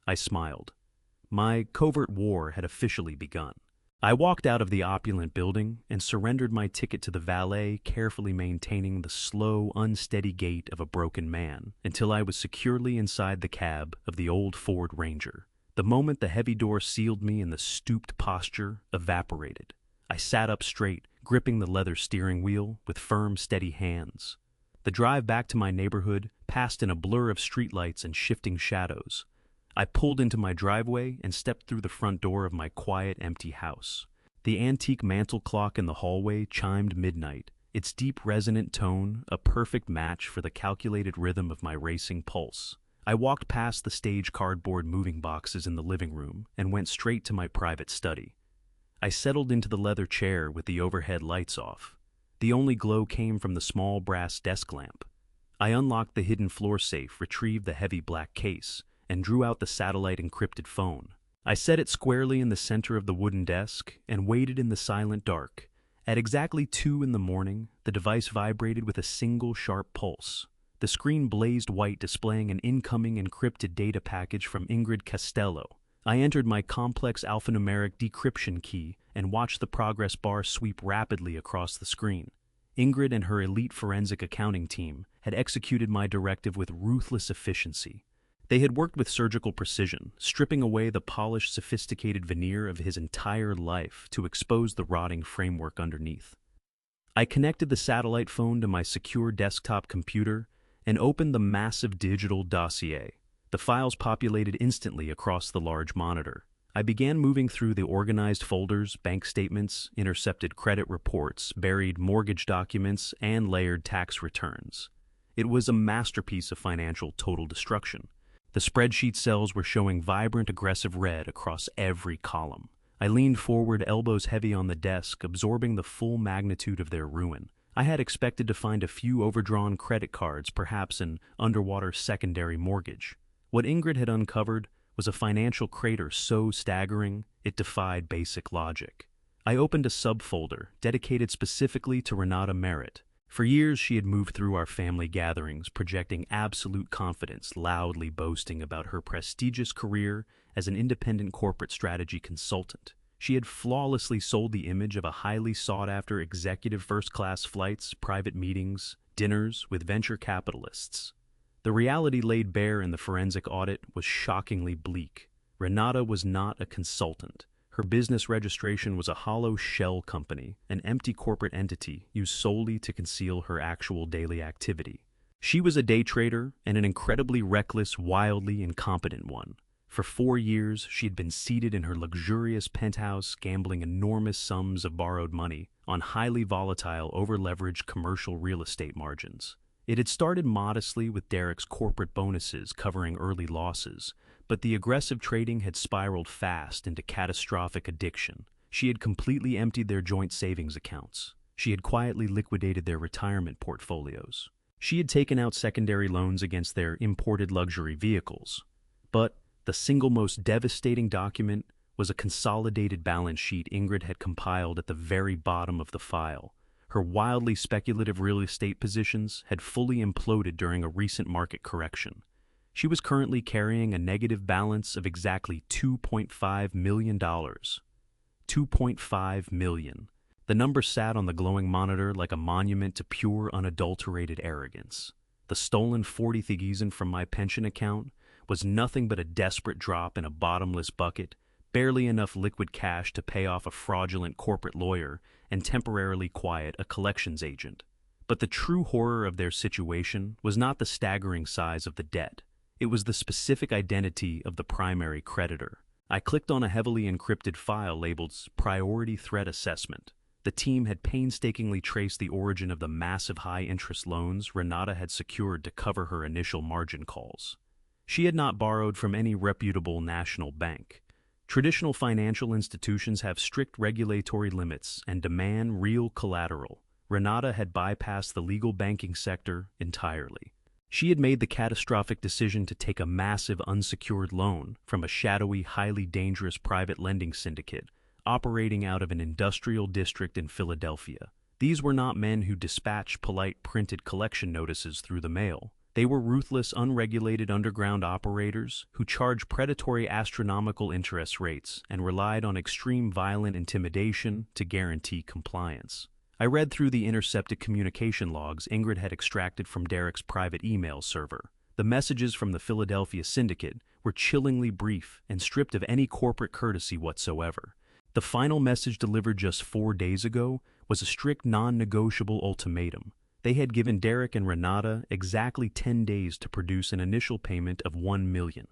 S1: I smiled. My covert war had officially begun. I walked out of the opulent building and surrendered my ticket to the valet, carefully maintaining the slow, unsteady gait of a broken man, until I was securely inside the cab of the old Ford Ranger. The moment the heavy door sealed me and the stooped posture evaporated, I sat up straight, gripping the leather steering wheel with firm, steady hands. The drive back to my neighborhood passed in a blur of streetlights and shifting shadows. I pulled into my driveway and stepped through the front door of my quiet, empty house. The antique mantel clock in the hallway chimed midnight, its deep, resonant tone a perfect match for the calculated rhythm of my racing pulse. I walked past the stage cardboard moving boxes in the living room and went straight to my private study. I settled into the leather chair with the overhead lights off. The only glow came from the small brass desk lamp. I unlocked the hidden floor safe, retrieved the heavy black case, and drew out the satellite-encrypted phone. I set it squarely in the center of the wooden desk and waited in the silent dark. At exactly 2 in the morning, the device vibrated with a single sharp pulse. The screen blazed white, displaying an incoming encrypted data package from Ingrid Costello. I entered my complex alphanumeric decryption key and watched the progress bar sweep rapidly across the screen. Ingrid and her elite forensic accounting team had executed my directive with ruthless efficiency. They had worked with surgical precision, stripping away the polished, sophisticated veneer of his entire life to expose the rotting framework underneath. I connected the satellite phone to my secure desktop computer and opened the massive digital dossier. The files populated instantly across the large monitor. I began moving through the organized folders, bank statements, intercepted credit reports, buried mortgage documents, and layered tax returns. It was a masterpiece of financial total destruction. The spreadsheet cells were showing vibrant, aggressive red across every column. I leaned forward, elbows heavy on the desk, absorbing the full magnitude of their ruin. I had expected to find a few overdrawn credit cards, perhaps an underwater secondary mortgage. What Ingrid had uncovered was a financial crater so staggering it defied basic logic. I opened a subfolder dedicated specifically to Renata Merritt. For years, she had moved through our family gatherings, projecting absolute confidence, loudly boasting about her prestigious career as an independent corporate strategy consultant. She had flawlessly sold the image of a highly sought-after executive first-class flights, private meetings, dinners with venture capitalists. The reality laid bare in the forensic audit was shockingly bleak. Renata was not a consultant. Her business registration was a hollow shell company, an empty corporate entity used solely to conceal her actual daily activity. She was a day trader and an incredibly reckless, wildly incompetent one. For 4 years, she had been seated in her luxurious penthouse, gambling enormous sums of borrowed money on highly volatile, over-leveraged commercial real estate margins. It had started modestly with Derek's corporate bonuses covering early losses, but the aggressive trading had spiraled fast into catastrophic addiction. She had completely emptied their joint savings accounts. She had quietly liquidated their retirement portfolios. She had taken out secondary loans against their imported luxury vehicles. But the single most devastating document was a consolidated balance sheet Ingrid had compiled at the very bottom of the file. Her wildly speculative real estate positions had fully imploded during a recent market correction. She was currently carrying a negative balance of exactly $2.5 million. $2.5 million. The number sat on the glowing monitor like a monument to pure, unadulterated arrogance. The stolen 40,000 from my pension account was nothing but a desperate drop in a bottomless bucket, barely enough liquid cash to pay off a fraudulent corporate lawyer and temporarily quiet a collections agent. But the true horror of their situation was not the staggering size of the debt. It was the specific identity of the primary creditor. I clicked on a heavily encrypted file labeled Priority Threat Assessment. The team had painstakingly traced the origin of the massive high-interest loans Renata had secured to cover her initial margin calls. She had not borrowed from any reputable national bank. Traditional financial institutions have strict regulatory limits and demand real collateral. Renata had bypassed the legal banking sector entirely. She had made the catastrophic decision to take a massive unsecured loan from a shadowy, highly dangerous private lending syndicate operating out of an industrial district in Philadelphia. These were not men who dispatched polite printed collection notices through the mail. They were ruthless, unregulated underground operators who charged predatory astronomical interest rates and relied on extreme violent intimidation to guarantee compliance. I read through the intercepted communication logs Ingrid had extracted from Derek's private email server. The messages from the Philadelphia syndicate were chillingly brief and stripped of any corporate courtesy whatsoever. The final message delivered just 4 days ago was a strict non-negotiable ultimatum. They had given Derek and Renata exactly 10 days to produce an initial payment of $1 million.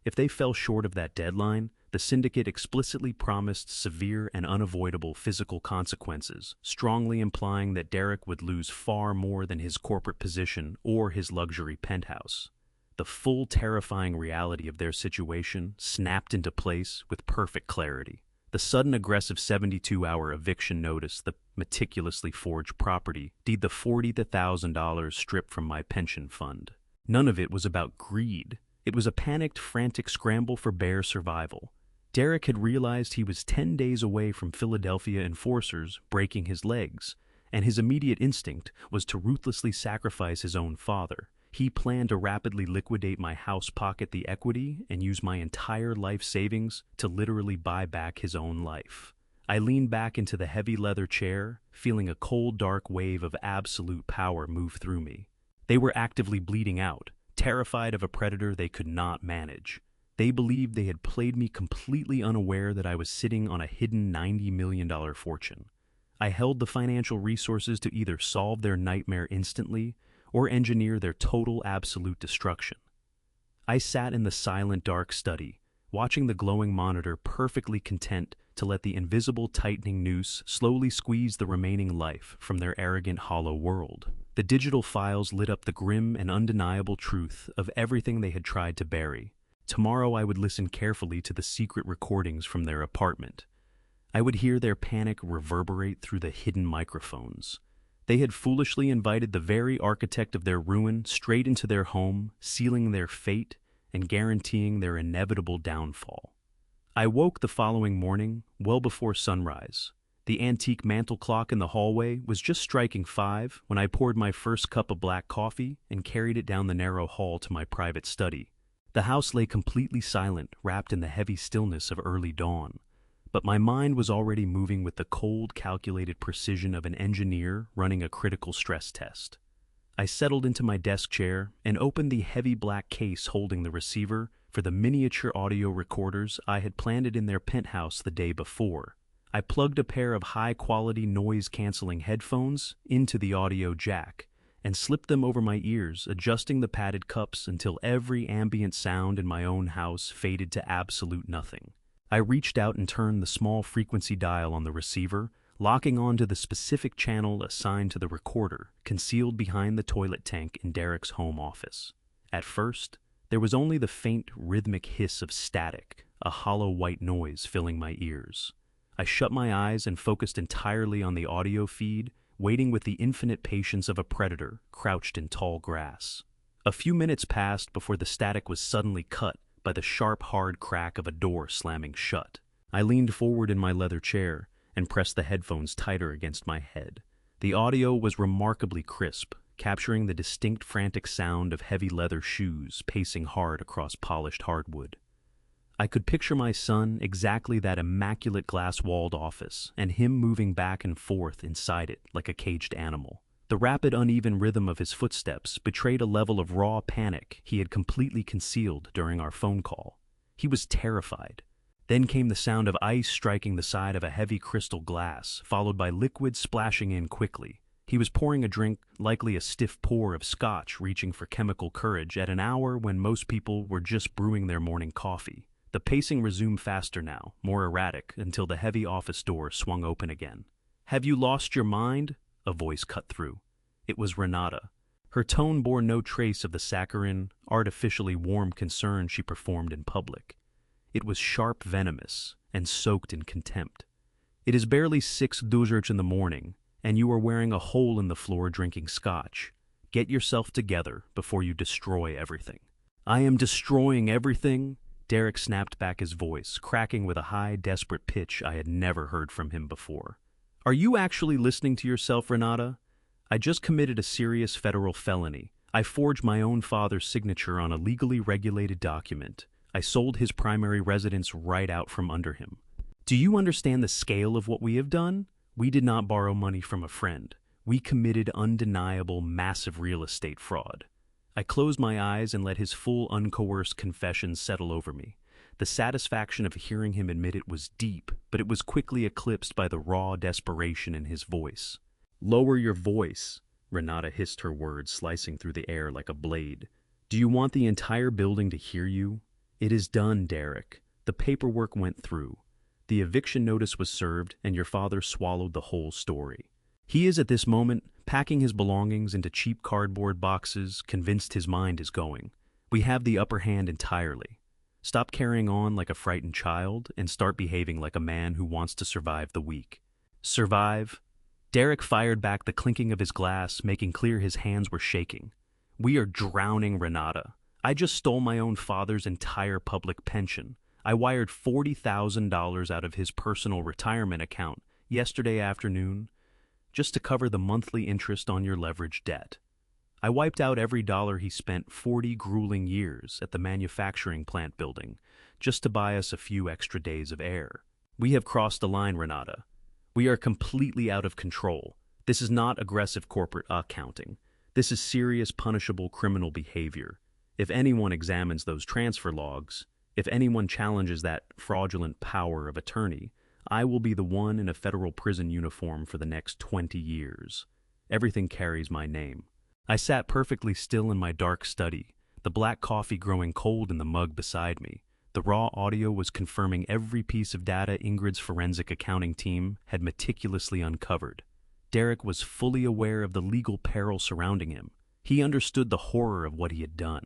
S1: If they fell short of that deadline, the syndicate explicitly promised severe and unavoidable physical consequences, strongly implying that Derek would lose far more than his corporate position or his luxury penthouse. The full terrifying reality of their situation snapped into place with perfect clarity. The sudden aggressive 72-hour eviction notice, the meticulously forged property deed, the $40,000 stripped from my pension fund. None of it was about greed. It was a panicked, frantic scramble for bare survival. Derek had realized he was 10 days away from Philadelphia enforcers breaking his legs, and his immediate instinct was to ruthlessly sacrifice his own father. He planned to rapidly liquidate my house, pocket the equity, and use my entire life savings to literally buy back his own life. I leaned back into the heavy leather chair, feeling a cold, dark wave of absolute power move through me. They were actively bleeding out, terrified of a predator they could not manage. They believed they had played me completely unaware that I was sitting on a hidden $90 million fortune. I held the financial resources to either solve their nightmare instantly or engineer their total absolute destruction. I sat in the silent, dark study, watching the glowing monitor, perfectly content to let the invisible tightening noose slowly squeeze the remaining life from their arrogant, hollow world. The digital files lit up the grim and undeniable truth of everything they had tried to bury. Tomorrow I would listen carefully to the secret recordings from their apartment. I would hear their panic reverberate through the hidden microphones. They had foolishly invited the very architect of their ruin straight into their home, sealing their fate and guaranteeing their inevitable downfall. I woke the following morning, well before sunrise. The antique mantel clock in the hallway was just striking 5 when I poured my first cup of black coffee and carried it down the narrow hall to my private study. The house lay completely silent, wrapped in the heavy stillness of early dawn. But my mind was already moving with the cold, calculated precision of an engineer running a critical stress test. I settled into my desk chair and opened the heavy black case holding the receiver for the miniature audio recorders I had planted in their penthouse the day before. I plugged a pair of high-quality noise-canceling headphones into the audio jack and slipped them over my ears, adjusting the padded cups until every ambient sound in my own house faded to absolute nothing. I reached out and turned the small frequency dial on the receiver, locking onto the specific channel assigned to the recorder, concealed behind the toilet tank in Derek's home office. At first, there was only the faint, rhythmic hiss of static, a hollow white noise filling my ears. I shut my eyes and focused entirely on the audio feed, waiting with the infinite patience of a predator crouched in tall grass. A few minutes passed before the static was suddenly cut by the sharp, hard crack of a door slamming shut. I leaned forward in my leather chair and pressed the headphones tighter against my head. The audio was remarkably crisp, capturing the distinct, frantic sound of heavy leather shoes pacing hard across polished hardwood. I could picture my son, exactly that immaculate glass-walled office, and him moving back and forth inside it like a caged animal. The rapid, uneven rhythm of his footsteps betrayed a level of raw panic he had completely concealed during our phone call. He was terrified. Then came the sound of ice striking the side of a heavy crystal glass, followed by liquid splashing in quickly. He was pouring a drink, likely a stiff pour of scotch, reaching for chemical courage at an hour when most people were just brewing their morning coffee. The pacing resumed faster now, more erratic, until the heavy office door swung open again. "Have you lost your mind?" a voice cut through. It was Renata. Her tone bore no trace of the saccharine, artificially warm concern she performed in public. It was sharp, venomous, and soaked in contempt. "It is barely 6:00 in the morning, and you are wearing a hole in the floor drinking scotch. Get yourself together before you destroy everything." "I am destroying everything?" Derek snapped back his voice, cracking with a high, desperate pitch I had never heard from him before. "Are you actually listening to yourself, Renata? I just committed a serious federal felony. I forged my own father's signature on a legally regulated document. I sold his primary residence right out from under him. Do you understand the scale of what we have done? We did not borrow money from a friend. We committed undeniable, massive real estate fraud." I closed my eyes and let his full, uncoerced confession settle over me. The satisfaction of hearing him admit it was deep, but it was quickly eclipsed by the raw desperation in his voice. "Lower your voice," Renata hissed her words, slicing through the air like a blade. "Do you want the entire building to hear you? It is done, Derek. The paperwork went through. The eviction notice was served, and your father swallowed the whole story. He is at this moment packing his belongings into cheap cardboard boxes, convinced his mind is going. We have the upper hand entirely. Stop carrying on like a frightened child and start behaving like a man who wants to survive the week." "Survive?" Derek fired back the clinking of his glass, making clear his hands were shaking. "We are drowning, Renata. I just stole my own father's entire public pension. I wired $40,000 out of his personal retirement account yesterday afternoon just to cover the monthly interest on your leveraged debt. I wiped out every dollar he spent 40 grueling years at the manufacturing plant building just to buy us a few extra days of air. We have crossed the line, Renata. We are completely out of control. This is not aggressive corporate accounting. This is serious, punishable criminal behavior. If anyone examines those transfer logs, if anyone challenges that fraudulent power of attorney, I will be the one in a federal prison uniform for the next 20 years. Everything carries my name." I sat perfectly still in my dark study, the black coffee growing cold in the mug beside me. The raw audio was confirming every piece of data Ingrid's forensic accounting team had meticulously uncovered. Derek was fully aware of the legal peril surrounding him. He understood the horror of what he had done.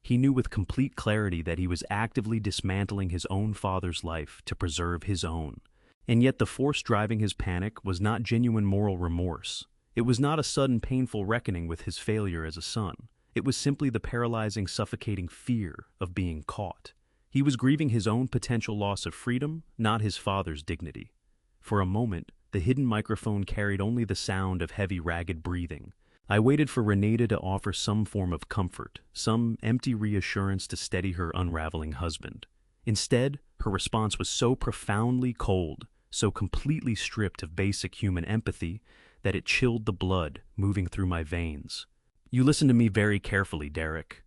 S1: He knew with complete clarity that he was actively dismantling his own father's life to preserve his own. And yet the force driving his panic was not genuine moral remorse. It was not a sudden painful reckoning with his failure as a son. It was simply the paralyzing, suffocating fear of being caught. He was grieving his own potential loss of freedom, not his father's dignity. For a moment, the hidden microphone carried only the sound of heavy, ragged breathing. I waited for Renata to offer some form of comfort, some empty reassurance to steady her unraveling husband. Instead, her response was so profoundly cold, so completely stripped of basic human empathy, that it chilled the blood moving through my veins. "You listen to me very carefully, Derek,"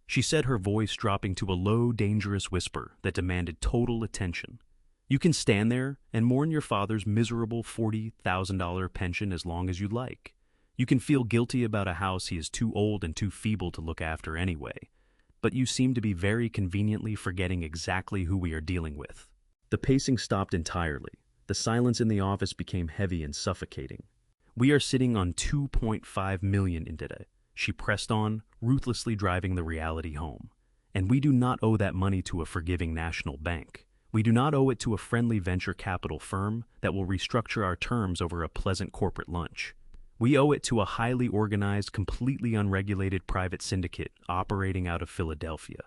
S1: she said, her voice dropping to a low, dangerous whisper that demanded total attention. "You can stand there and mourn your father's miserable $40,000 pension as long as you like. You can feel guilty about a house he is too old and too feeble to look after anyway. But you seem to be very conveniently forgetting exactly who we are dealing with." The pacing stopped entirely. The silence in the office became heavy and suffocating. "We are sitting on $2.5 million in debt," she pressed on, ruthlessly driving the reality home. "And we do not owe that money to a forgiving national bank. We do not owe it to a friendly venture capital firm that will restructure our terms over a pleasant corporate lunch. We owe it to a highly organized, completely unregulated private syndicate operating out of Philadelphia.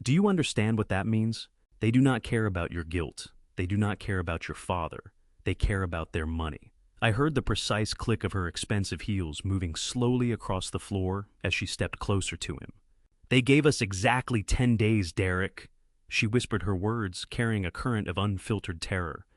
S1: Do you understand what that means? They do not care about your guilt. They do not care about your father. They care about their money." I heard the precise click of her expensive heels moving slowly across the floor as she stepped closer to him. "They gave us exactly 10 days, Derek." She whispered her words, carrying a current of unfiltered terror.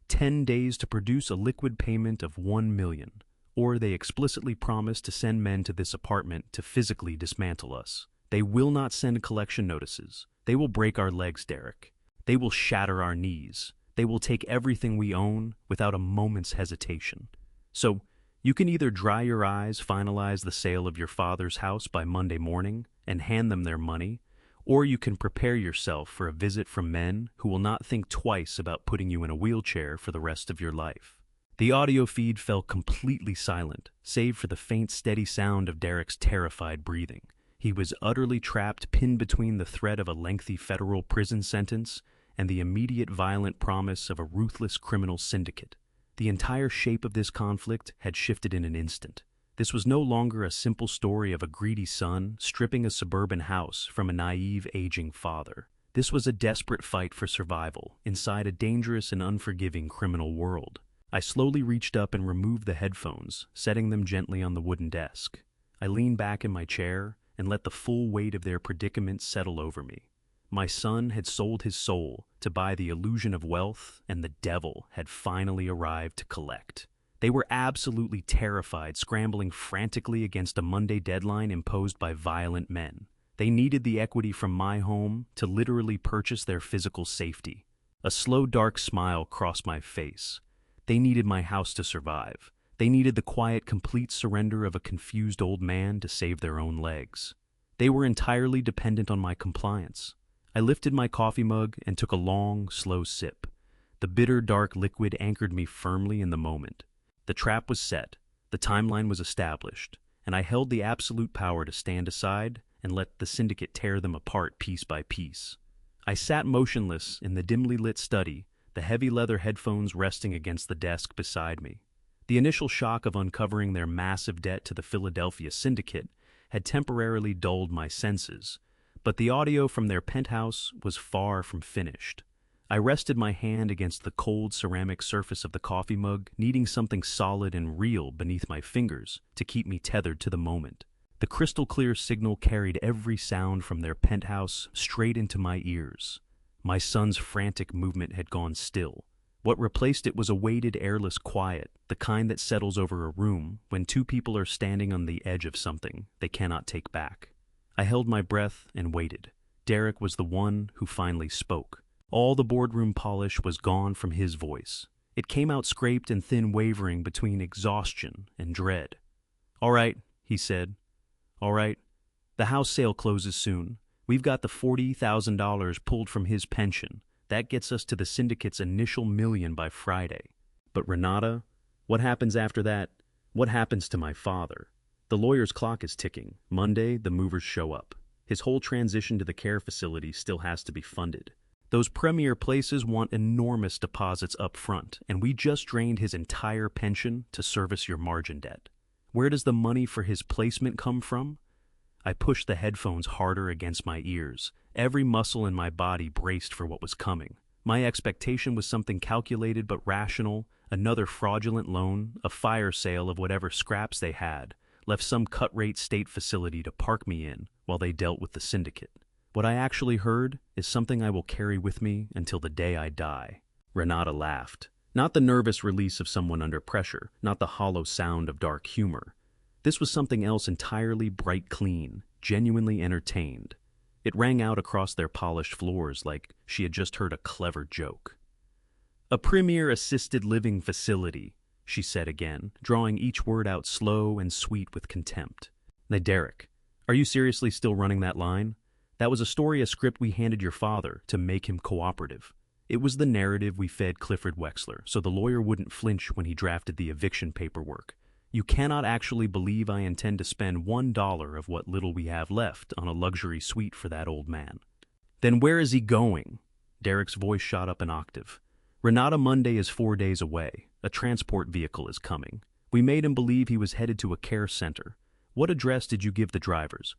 S1: 10 days to produce a liquid payment of $1 million. Or they explicitly promised to send men to this apartment to physically dismantle us. They will not send collection notices. They will break our legs, Derek. They will shatter our knees. They will take everything we own without a moment's hesitation. So, you can either dry your eyes, finalize the sale of your father's house by Monday morning, and hand them their money, or you can prepare yourself for a visit from men who will not think twice about putting you in a wheelchair for the rest of your life. The audio feed fell completely silent, save for the faint, steady sound of Derek's terrified breathing. He was utterly trapped, pinned between the threat of a lengthy federal prison sentence and the immediate violent promise of a ruthless criminal syndicate. The entire shape of this conflict had shifted in an instant. This was no longer a simple story of a greedy son stripping a suburban house from a naive, aging father. This was a desperate fight for survival inside a dangerous and unforgiving criminal world. I slowly reached up and removed the headphones, setting them gently on the wooden desk. I leaned back in my chair and let the full weight of their predicament settle over me. My son had sold his soul to buy the illusion of wealth, and the devil had finally arrived to collect. They were absolutely terrified, scrambling frantically against a Monday deadline imposed by violent men. They needed the equity from my home to literally purchase their physical safety. A slow, dark smile crossed my face. They needed my house to survive. They needed the quiet, complete surrender of a confused old man to save their own legs. They were entirely dependent on my compliance. I lifted my coffee mug and took a long, slow sip. The bitter, dark liquid anchored me firmly in the moment. The trap was set, the timeline was established, and I held the absolute power to stand aside and let the syndicate tear them apart piece by piece. I sat motionless in the dimly lit study, the heavy leather headphones resting against the desk beside me. The initial shock of uncovering their massive debt to the Philadelphia syndicate had temporarily dulled my senses, but the audio from their penthouse was far from finished. I rested my hand against the cold ceramic surface of the coffee mug, needing something solid and real beneath my fingers to keep me tethered to the moment. The crystal-clear signal carried every sound from their penthouse straight into my ears. My son's frantic movement had gone still. What replaced it was a weighted, airless quiet, the kind that settles over a room when two people are standing on the edge of something they cannot take back. I held my breath and waited. Derek was the one who finally spoke. All the boardroom polish was gone from his voice. It came out scraped and thin, wavering between exhaustion and dread. "All right," he said. "All right. The house sale closes soon. We've got the $40,000 pulled from his pension. That gets us to the syndicate's initial million by Friday. But Renata, what happens after that? What happens to my father? The lawyer's clock is ticking. Monday, the movers show up. His whole transition to the care facility still has to be funded. Those premier places want enormous deposits up front, and we just drained his entire pension to service your margin debt. Where does the money for his placement come from? I pushed the headphones harder against my ears. Every muscle in my body braced for what was coming. My expectation was something calculated but rational, another fraudulent loan, a fire sale of whatever scraps they had, left some cut-rate state facility to park me in while they dealt with the syndicate. What I actually heard is something I will carry with me until the day I die. Renata laughed. Not the nervous release of someone under pressure, not the hollow sound of dark humor. This was something else entirely bright clean, genuinely entertained. It rang out across their polished floors like she had just heard a clever joke. A premier assisted living facility, she said again, drawing each word out slow and sweet with contempt. Now, Derek, are you seriously still running that line? That was a script we handed your father to make him cooperative. It was the narrative we fed Clifford Wexler, so the lawyer wouldn't flinch when he drafted the eviction paperwork. You cannot actually believe I intend to spend $1 of what little we have left on a luxury suite for that old man. Then where is he going? Derek's voice shot up an octave. Renata Monday is 4 days away. A transport vehicle is coming. We made him believe he was headed to a care center. What address did you give the drivers?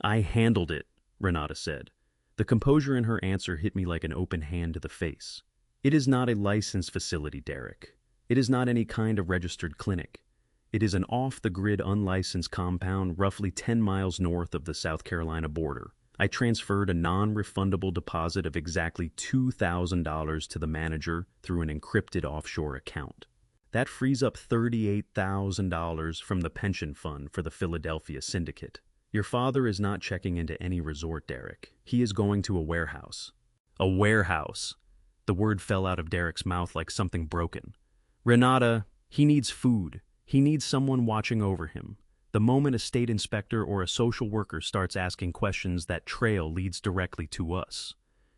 S1: I handled it, Renata said. The composure in her answer hit me like an open hand to the face. It is not a licensed facility, Derek. It is not any kind of registered clinic. It is an off-the-grid unlicensed compound roughly 10 miles north of the South Carolina border. I transferred a non-refundable deposit of exactly $2,000 to the manager through an encrypted offshore account. That frees up $38,000 from the pension fund for the Philadelphia syndicate. Your father is not checking into any resort, Derek. He is going to a warehouse. A warehouse. The word fell out of Derek's mouth like something broken. Renata, he needs food. He needs someone watching over him. The moment a state inspector or a social worker starts asking questions, that trail leads directly to us.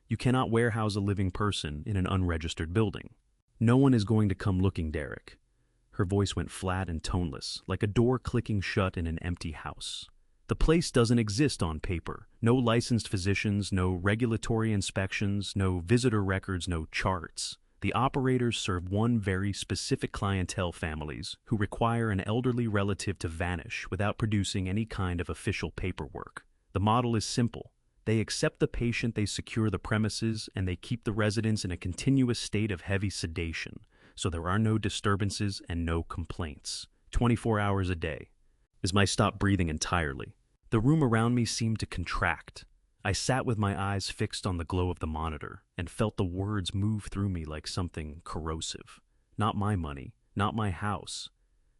S1: You cannot warehouse a living person in an unregistered building. No one is going to come looking, Derek. Her voice went flat and toneless, like a door clicking shut in an empty house. The place doesn't exist on paper. No licensed physicians, no regulatory inspections, no visitor records, no charts. The operators serve one very specific clientele, families who require an elderly relative to vanish without producing any kind of official paperwork. The model is simple. They accept the patient, they secure the premises, and they keep the residents in a continuous state of heavy sedation, so there are no disturbances and no complaints. 24 hours a day. As I stopped breathing entirely, the room around me seemed to contract. I sat with my eyes fixed on the glow of the monitor and felt the words move through me like something corrosive. Not my money, not my house.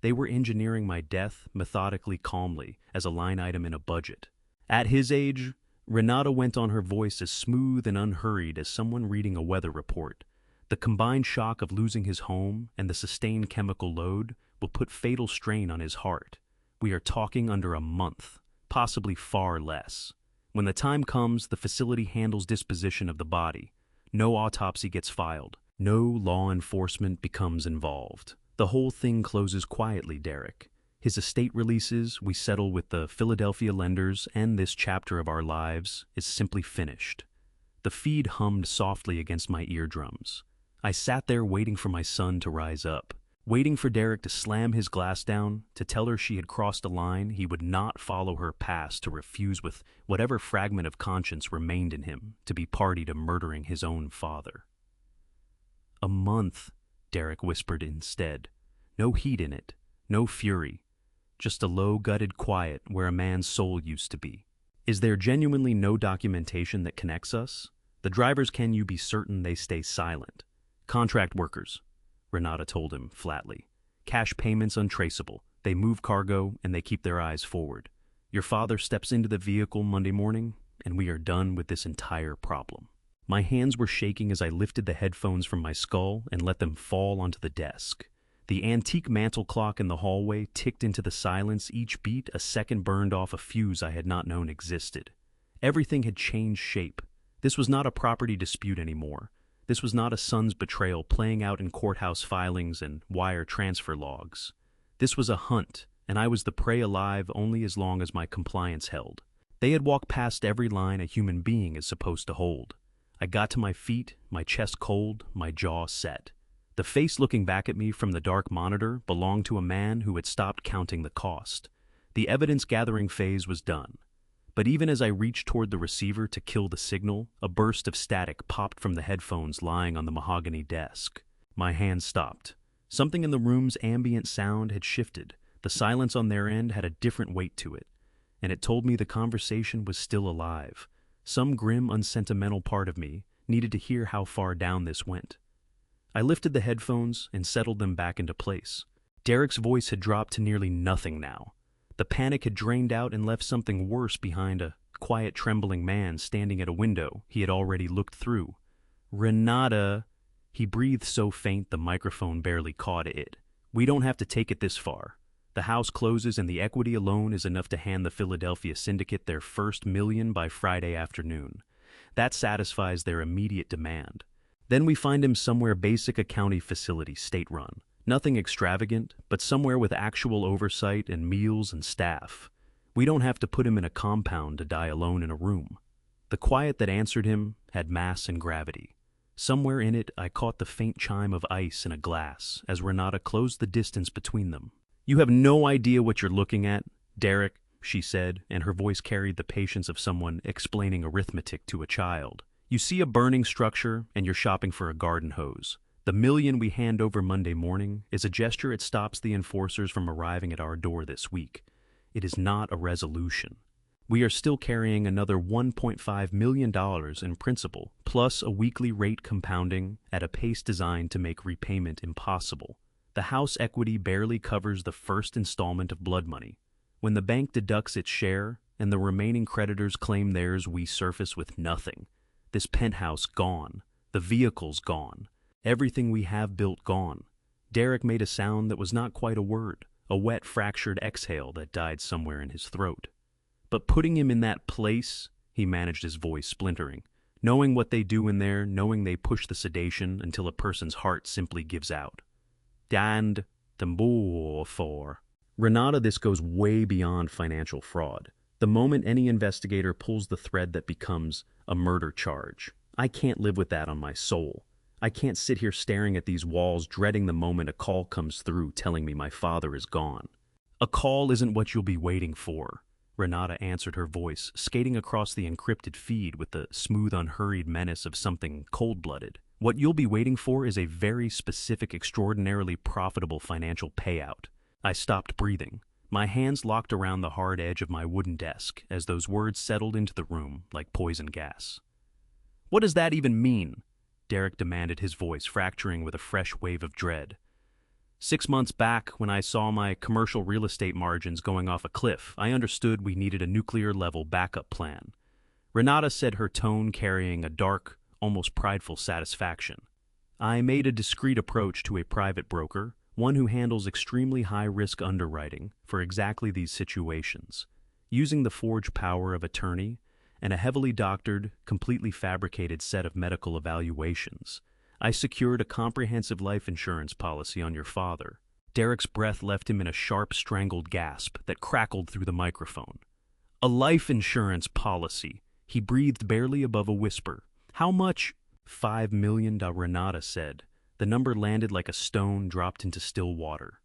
S1: They were engineering my death methodically, calmly, as a line item in a budget. At his age, Renata went on, her voice as smooth and unhurried as someone reading a weather report. The combined shock of losing his home and the sustained chemical load will put fatal strain on his heart. We are talking under a month, possibly far less. When the time comes, the facility handles disposition of the body. No autopsy gets filed. No law enforcement becomes involved. The whole thing closes quietly, Derek. His estate releases, we settle with the Philadelphia lenders, and this chapter of our lives is simply finished. The feed hummed softly against my eardrums. I sat there waiting for my son to rise up, waiting for Derek to slam his glass down, to tell her she had crossed a line he would not follow her past, to refuse with whatever fragment of conscience remained in him to be party to murdering his own father. A month, Derek whispered instead. No heat in it, no fury, just a low-gutted quiet where a man's soul used to be. Is there genuinely no documentation that connects us? The drivers, can you be certain they stay silent? Contract workers, Renata told him flatly. Cash payments untraceable. They move cargo and they keep their eyes forward. Your father steps into the vehicle Monday morning and we are done with this entire problem. My hands were shaking as I lifted the headphones from my skull and let them fall onto the desk. The antique mantel clock in the hallway ticked into the silence, each beat a second burned off a fuse I had not known existed. Everything had changed shape. This was not a property dispute anymore. This was not a son's betrayal playing out in courthouse filings and wire transfer logs. This was a hunt, and I was the prey alive only as long as my compliance held. They had walked past every line a human being is supposed to hold. I got to my feet, my chest cold, my jaw set. The face looking back at me from the dark monitor belonged to a man who had stopped counting the cost. The evidence-gathering phase was done. But even as I reached toward the receiver to kill the signal, a burst of static popped from the headphones lying on the mahogany desk. My hand stopped. Something in the room's ambient sound had shifted. The silence on their end had a different weight to it, and it told me the conversation was still alive. Some grim, unsentimental part of me needed to hear how far down this went. I lifted the headphones and settled them back into place. Derek's voice had dropped to nearly nothing now. The panic had drained out and left something worse behind, a quiet, trembling man standing at a window he had already looked through. "Renata," he breathed so faint the microphone barely caught it. "We don't have to take it this far. The house closes and the equity alone is enough to hand the Philadelphia syndicate their first $1 million by Friday afternoon. That satisfies their immediate demand. Then we find him somewhere basic, a county facility, state-run. Nothing extravagant, but somewhere with actual oversight and meals and staff. We don't have to put him in a compound to die alone in a room." The quiet that answered him had mass and gravity. Somewhere in it I caught the faint chime of ice in a glass as Renata closed the distance between them. "You have no idea what you're looking at, Derek," she said, and her voice carried the patience of someone explaining arithmetic to a child. "You see a burning structure, and you're shopping for a garden hose. The $1 million we hand over Monday morning is a gesture. It stops the enforcers from arriving at our door this week. It is not a resolution. We are still carrying another $1.5 million in principal, plus a weekly rate compounding at a pace designed to make repayment impossible. The house equity barely covers the first installment of blood money. When the bank deducts its share and the remaining creditors claim theirs, we surface with nothing. This penthouse gone. The vehicle's gone. Everything we have built gone." Derek made a sound that was not quite a word, a wet, fractured exhale that died somewhere in his throat. "But putting him in that place," he managed, his voice splintering, "knowing what they do in there, knowing they push the sedation until a person's heart simply gives out. And tambor for." Renata, this goes way beyond financial fraud. The moment any investigator pulls the thread that becomes a murder charge, I can't live with that on my soul. I can't sit here staring at these walls, dreading the moment a call comes through telling me my father is gone. "A call isn't what you'll be waiting for," Renata answered, her voice skating across the encrypted feed with the smooth, unhurried menace of something cold-blooded. "What you'll be waiting for is a very specific, extraordinarily profitable financial payout." I stopped breathing. My hands locked around the hard edge of my wooden desk as those words settled into the room like poison gas. "What does that even mean?" Derek demanded, his voice fracturing with a fresh wave of dread. 6 months back, when I saw my commercial real estate margins going off a cliff, I understood we needed a nuclear-level backup plan. Renata said, her tone carrying a dark, almost prideful satisfaction. "I made a discreet approach to a private broker, one who handles extremely high-risk underwriting for exactly these situations. Using the forged power of attorney and a heavily doctored, completely fabricated set of medical evaluations, I secured a comprehensive life insurance policy on your father." Derek's breath left him in a sharp, strangled gasp that crackled through the microphone. "A life insurance policy," he breathed barely above a whisper. "How much?" $5 million, Renata said. The number landed like a stone dropped into still water.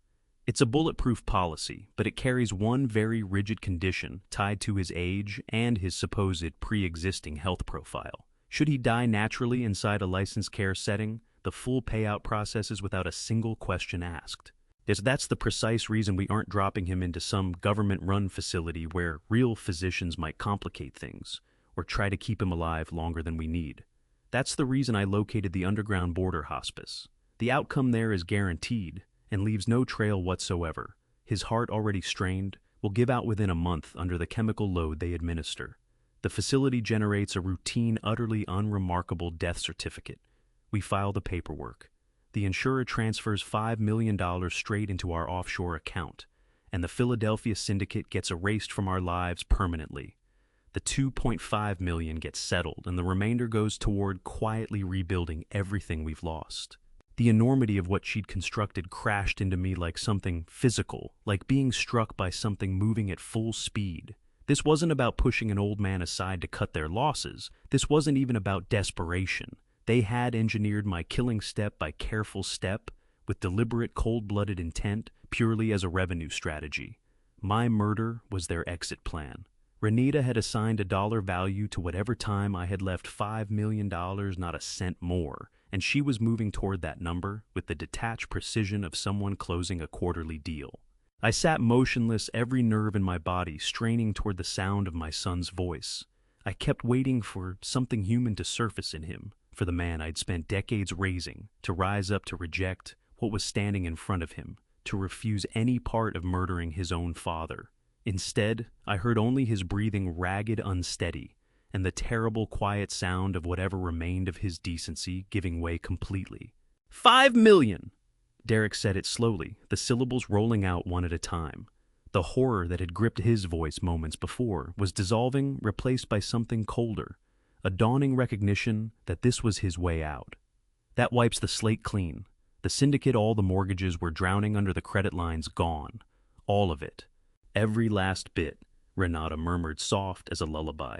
S1: "It's a bulletproof policy, but it carries one very rigid condition tied to his age and his supposed pre-existing health profile. Should he die naturally inside a licensed care setting, the full payout processes without a single question asked. That's the precise reason we aren't dropping him into some government-run facility where real physicians might complicate things or try to keep him alive longer than we need. That's the reason I located the underground border hospice. The outcome there is guaranteed and leaves no trail whatsoever. His heart, already strained, will give out within a month under the chemical load they administer. The facility generates a routine, utterly unremarkable death certificate. We file the paperwork. the insurer transfers $5 million straight into our offshore account, and the Philadelphia syndicate gets erased from our lives permanently. The $2.5 million gets settled, and the remainder goes toward quietly rebuilding everything we've lost. The enormity of what she'd constructed crashed into me like something physical, like being struck by something moving at full speed. This wasn't about pushing an old man aside to cut their losses. This wasn't even about desperation. They had engineered my killing step by careful step, with deliberate, cold-blooded intent, purely as a revenue strategy. My murder was their exit plan. Renita had assigned a dollar value to whatever time I had left $5 million, not a cent more, and she was moving toward that number with the detached precision of someone closing a quarterly deal. I sat motionless, every nerve in my body straining toward the sound of my son's voice. I kept waiting for something human to surface in him, for the man I'd spent decades raising, to rise up to reject what was standing in front of him, to refuse any part of murdering his own father. Instead, I heard only his breathing ragged, unsteady, and the terrible, quiet sound of whatever remained of his decency giving way completely. $5 million! Derek said it slowly, the syllables rolling out one at a time. The horror that had gripped his voice moments before was dissolving, replaced by something colder, a dawning recognition that this was his way out. That wipes the slate clean. The syndicate, all the mortgages were drowning under the credit lines, gone. All of it. Every last bit, Renata murmured soft as a lullaby.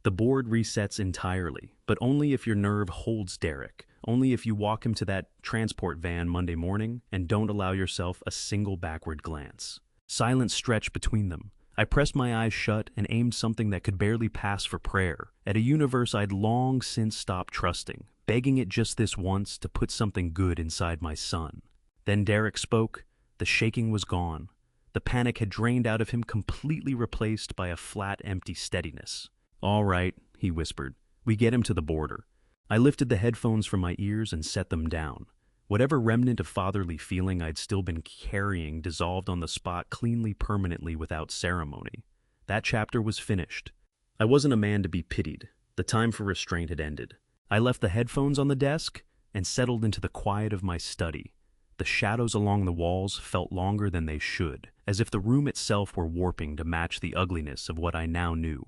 S1: The board resets entirely, but only if your nerve holds Derek, only if you walk him to that transport van Monday morning and don't allow yourself a single backward glance. Silence stretched between them. I pressed my eyes shut and aimed something that could barely pass for prayer, at a universe I'd long since stopped trusting, begging it just this once to put something good inside my son. Then Derek spoke. The shaking was gone. The panic had drained out of him, completely replaced by a flat, empty steadiness. "All right," he whispered. "We get him to the border." I lifted the headphones from my ears and set them down. Whatever remnant of fatherly feeling I'd still been carrying dissolved on the spot cleanly, permanently, without ceremony. That chapter was finished. I wasn't a man to be pitied. The time for restraint had ended. I left the headphones on the desk and settled into the quiet of my study. The shadows along the walls felt longer than they should, as if the room itself were warping to match the ugliness of what I now knew.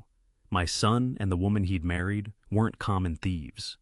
S1: My son and the woman he'd married weren't common thieves.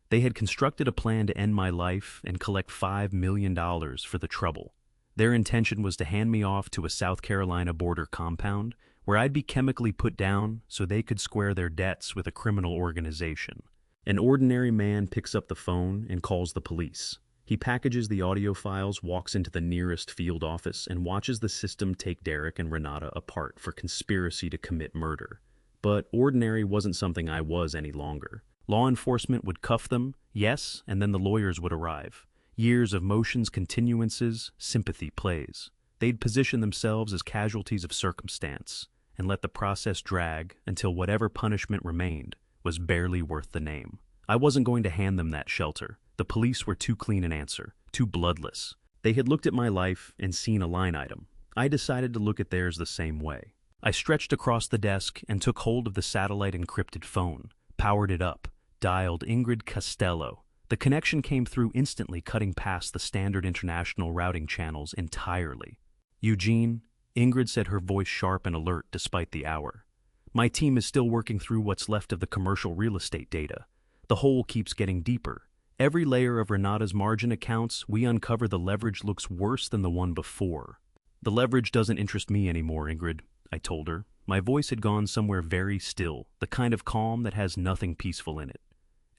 S1: They had constructed a plan to end my life and collect $5 million for the trouble. Their intention was to hand me off to a South Carolina border compound where I'd be chemically put down so they could square their debts with a criminal organization. An ordinary man picks up the phone and calls the police. He packages the audio files, walks into the nearest field office, and watches the system take Derek and Renata apart for conspiracy to commit murder. But ordinary wasn't something I was any longer. Law enforcement would cuff them, yes, and then the lawyers would arrive. Years of motions, continuances, sympathy plays. They'd position themselves as casualties of circumstance and let the process drag until whatever punishment remained was barely worth the name. I wasn't going to hand them that shelter. The police were too clean an answer, too bloodless. They had looked at my life and seen a line item. I decided to look at theirs the same way. I stretched across the desk and took hold of the satellite-encrypted phone, powered it up, dialed Ingrid Costello. The connection came through instantly, cutting past the standard international routing channels entirely. "Eugene," Ingrid said, her voice sharp and alert despite the hour. "My team is still working through what's left of the commercial real estate data. The hole keeps getting deeper. Every layer of Renata's margin accounts we uncover, the leverage looks worse than the one before." "The leverage doesn't interest me anymore, Ingrid," I told her. My voice had gone somewhere very still, the kind of calm that has nothing peaceful in it.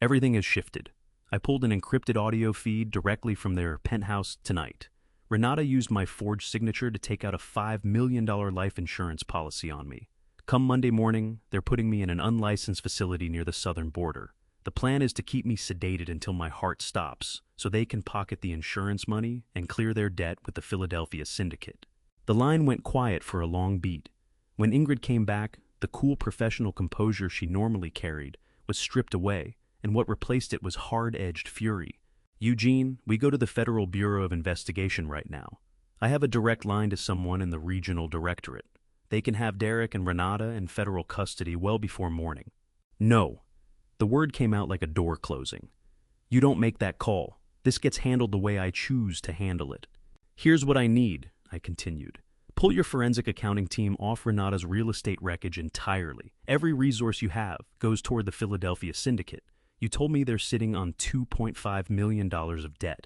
S1: "Everything has shifted. I pulled an encrypted audio feed directly from their penthouse tonight. Renata used my forged signature to take out a $5 million life insurance policy on me. Come Monday morning, they're putting me in an unlicensed facility near the southern border. The plan is to keep me sedated until my heart stops, so they can pocket the insurance money and clear their debt with the Philadelphia syndicate." The line went quiet for a long beat. When Ingrid came back, the cool professional composure she normally carried was stripped away, and what replaced it was hard-edged fury. "Eugene, we go to the Federal Bureau of Investigation right now. I have a direct line to someone in the regional directorate. They can have Derek and Renata in federal custody well before morning." "No." The word came out like a door closing. "You don't make that call. This gets handled the way I choose to handle it. Here's what I need, I continued. Pull your forensic accounting team off Renata's real estate wreckage entirely. Every resource you have goes toward the Philadelphia syndicate. You told me they're sitting on $2.5 million of debt.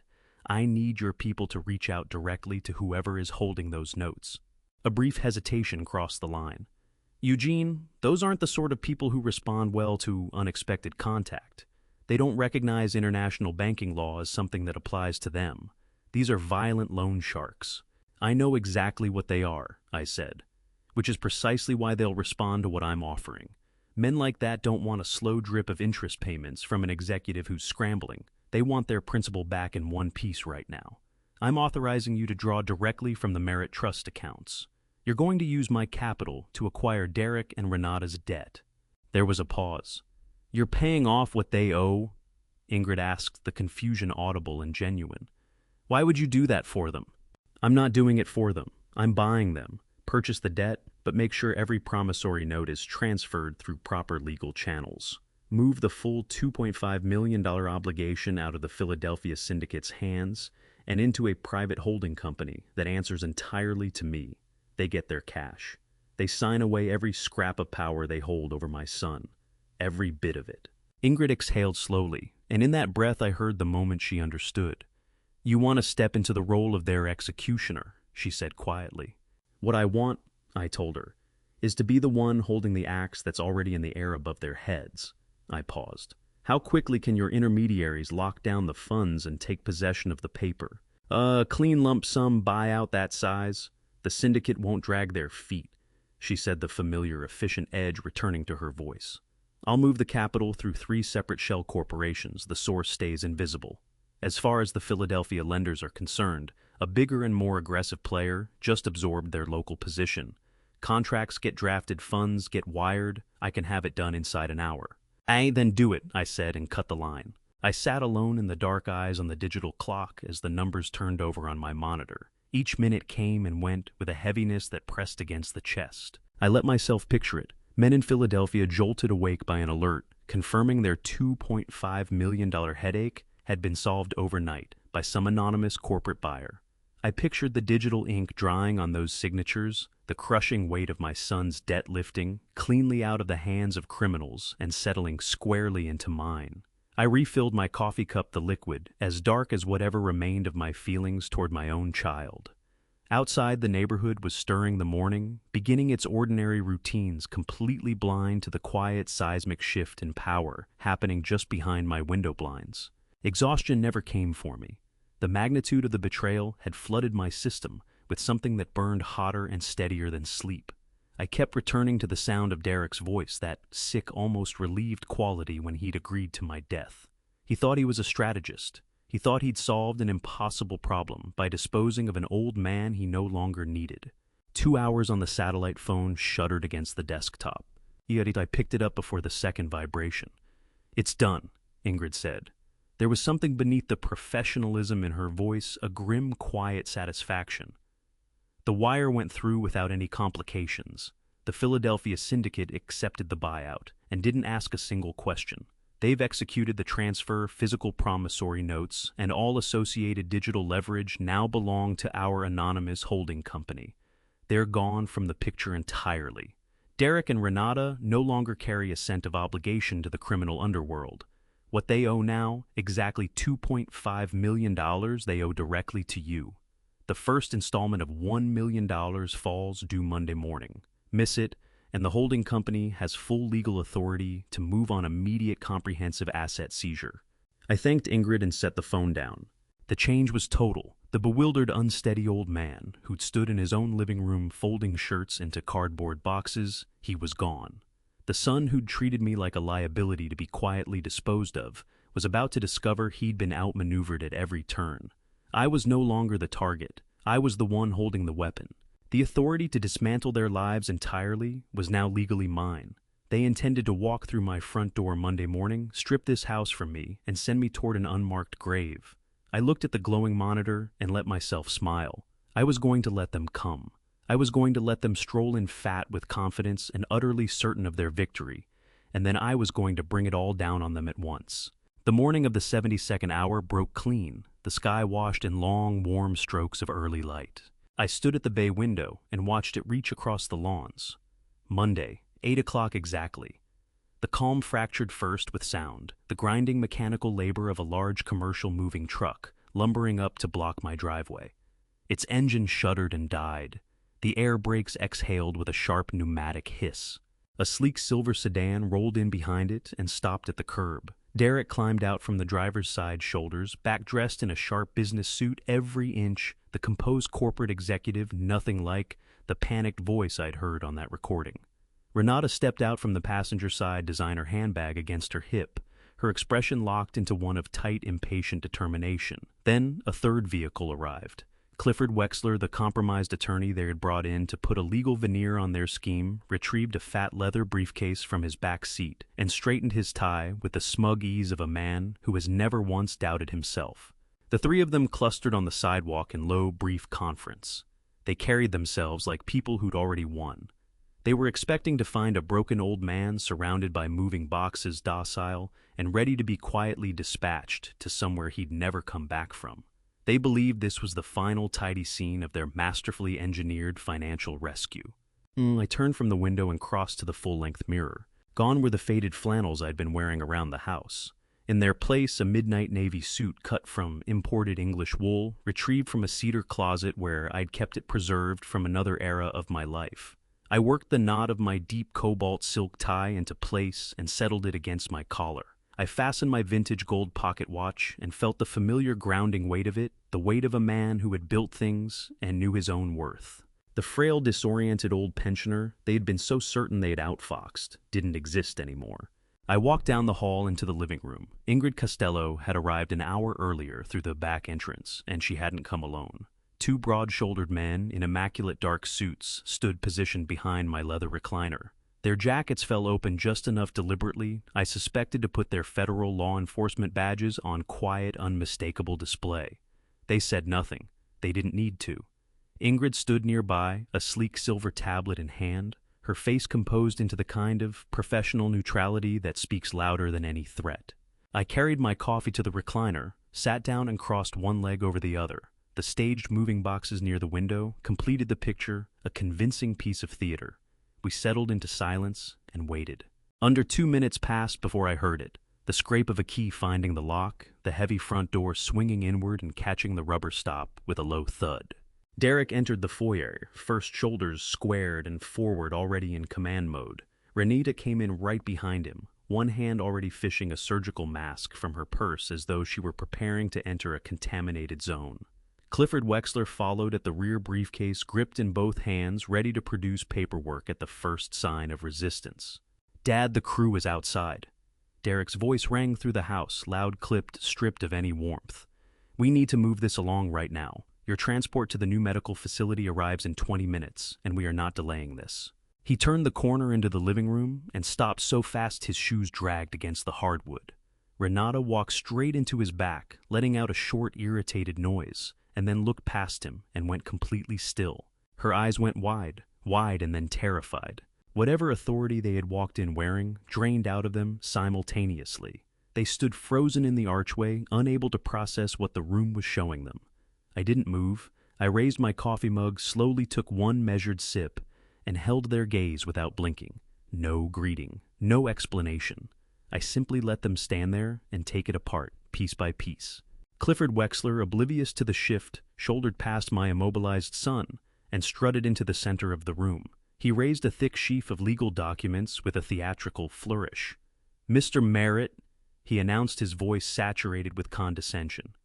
S1: I need your people to reach out directly to whoever is holding those notes. A brief hesitation crossed the line. Eugene, those aren't the sort of people who respond well to unexpected contact. They don't recognize international banking law as something that applies to them. These are violent loan sharks. I know exactly what they are, I said, which is precisely why they'll respond to what I'm offering. Men like that don't want a slow drip of interest payments from an executive who's scrambling. They want their principal back in one piece right now. I'm authorizing you to draw directly from the Merit Trust accounts. You're going to use my capital to acquire Derek and Renata's debt. There was a pause. You're paying off what they owe? Ingrid asked, the confusion audible and genuine. Why would you do that for them? I'm not doing it for them. I'm buying them. Purchase the debt, but make sure every promissory note is transferred through proper legal channels. Move the full $2.5 million obligation out of the Philadelphia syndicate's hands and into a private holding company that answers entirely to me. They get their cash. They sign away every scrap of power they hold over my son. Every bit of it. Ingrid exhaled slowly, and in that breath I heard the moment she understood. You want to step into the role of their executioner, she said quietly. What I want, I told her, is to be the one holding the axe that's already in the air above their heads. I paused. How quickly can your intermediaries lock down the funds and take possession of the paper? A clean lump sum buyout that size? The syndicate won't drag their feet, she said, the familiar, efficient edge returning to her voice. I'll move the capital through 3 separate shell corporations. The source stays invisible. As far as the Philadelphia lenders are concerned, a bigger and more aggressive player just absorbed their local position. Contracts get drafted, funds get wired. I can have it done inside an hour. Then do it, I said and cut the line. I sat alone in the dark eyes on the digital clock as the numbers turned over on my monitor. Each minute came and went with a heaviness that pressed against the chest. I let myself picture it. Men in Philadelphia jolted awake by an alert, confirming their $2.5 million headache had been solved overnight by some anonymous corporate buyer. I pictured the digital ink drying on those signatures, the crushing weight of my son's debt lifting cleanly out of the hands of criminals and settling squarely into mine. I refilled my coffee cup, the liquid, as dark as whatever remained of my feelings toward my own child. Outside, the neighborhood was stirring the morning, beginning its ordinary routines, completely blind to the quiet seismic shift in power happening just behind my window blinds. Exhaustion never came for me. The magnitude of the betrayal had flooded my system with something that burned hotter and steadier than sleep. I kept returning to the sound of Derek's voice, that sick, almost relieved quality when he'd agreed to my death. He thought he was a strategist. He thought he'd solved an impossible problem by disposing of an old man he no longer needed. 2 hours on the satellite phone shuddered against the desktop. Yet I picked it up before the second vibration. It's done, Ingrid said. There was something beneath the professionalism in her voice, a grim, quiet satisfaction. The wire went through without any complications. The Philadelphia syndicate accepted the buyout and didn't ask a single question. They've executed the transfer, physical promissory notes, and all associated digital leverage now belong to our anonymous holding company. They're gone from the picture entirely. Derek and Renata no longer carry a cent of obligation to the criminal underworld. What they owe now, exactly $2.5 million, they owe directly to you. The first installment of $1 million falls due Monday morning. Miss it, and the holding company has full legal authority to move on immediate comprehensive asset seizure. I thanked Ingrid and set the phone down. The change was total. The bewildered, unsteady old man who'd stood in his own living room folding shirts into cardboard boxes, he was gone. The son who'd treated me like a liability to be quietly disposed of was about to discover he'd been outmaneuvered at every turn. I was no longer the target. I was the one holding the weapon. The authority to dismantle their lives entirely was now legally mine. They intended to walk through my front door Monday morning, strip this house from me, and send me toward an unmarked grave. I looked at the glowing monitor and let myself smile. I was going to let them come. I was going to let them stroll in fat with confidence and utterly certain of their victory, and then I was going to bring it all down on them at once. The The morning of the 72nd hour broke clean, the sky washed in long, warm strokes of early light. I stood at the bay window and watched it reach across the lawns. Monday, 8 o'clock exactly. The calm fractured first with sound, the grinding mechanical labor of a large commercial moving truck, lumbering up to block my driveway. Its engine shuddered and died. The air brakes exhaled with a sharp pneumatic hiss. A sleek silver sedan rolled in behind it and stopped at the curb. Derek climbed out from the driver's side shoulders, back-dressed in a sharp business suit, every inch, the composed corporate executive, nothing like the panicked voice I'd heard on that recording. Renata stepped out from the passenger side designer handbag against her hip, her expression locked into one of tight, impatient determination. Then a third vehicle arrived. Clifford Wexler, the compromised attorney they had brought in to put a legal veneer on their scheme, retrieved a fat leather briefcase from his back seat and straightened his tie with the smug ease of a man who has never once doubted himself. The three of them clustered on the sidewalk in low, brief conference. They carried themselves like people who'd already won. They were expecting to find a broken old man surrounded by moving boxes, docile and ready to be quietly dispatched to somewhere he'd never come back from. They believed this was the final tidy scene of their masterfully engineered financial rescue. I turned from the window and crossed to the full-length mirror. Gone were the faded flannels I'd been wearing around the house. In their place, a midnight navy suit cut from imported English wool, retrieved from a cedar closet where I'd kept it preserved from another era of my life. I worked the knot of my deep cobalt silk tie into place and settled it against my collar. I fastened my vintage gold pocket watch and felt the familiar grounding weight of it, the weight of a man who had built things and knew his own worth. The frail, disoriented old pensioner they had been so certain they had outfoxed didn't exist anymore. I walked down the hall into the living room. Ingrid Costello had arrived an hour earlier through the back entrance, and she hadn't come alone. Two broad-shouldered men in immaculate dark suits stood positioned behind my leather recliner. Their jackets fell open just enough deliberately, I suspected, to put their federal law enforcement badges on quiet, unmistakable display. They said nothing. They didn't need to. Ingrid stood nearby, a sleek silver tablet in hand, her face composed into the kind of professional neutrality that speaks louder than any threat. I carried my coffee to the recliner, sat down and crossed one leg over the other. The staged moving boxes near the window completed the picture, a convincing piece of theater. We settled into silence and waited. Under 2 minutes passed before I heard it. The scrape of a key finding the lock, the heavy front door swinging inward and catching the rubber stop with a low thud. Derek entered the foyer, first shoulders squared and forward, already in command mode. Renita came in right behind him, one hand already fishing a surgical mask from her purse as though she were preparing to enter a contaminated zone. Clifford Wexler followed at the rear briefcase, gripped in both hands, ready to produce paperwork at the first sign of resistance. "Dad, the crew is outside." Derek's voice rang through the house, loud-clipped, stripped of any warmth. "We need to move this along right now. Your transport to the new medical facility arrives in 20 minutes, and we are not delaying this." He turned the corner into the living room and stopped so fast his shoes dragged against the hardwood. Renata walked straight into his back, letting out a short, irritated noise, and then looked past him and went completely still. Her eyes went wide and then terrified. Whatever authority they had walked in wearing drained out of them simultaneously. They stood frozen in the archway, unable to process what the room was showing them. I didn't move. I raised my coffee mug, slowly took one measured sip, and held their gaze without blinking. No greeting, no explanation. I simply let them stand there and take it apart, piece by piece. Clifford Wexler, oblivious to the shift, shouldered past my immobilized son and strutted into the center of the room. He raised a thick sheaf of legal documents with a theatrical flourish. "Mr. Merritt," he announced, his voice saturated with condescension,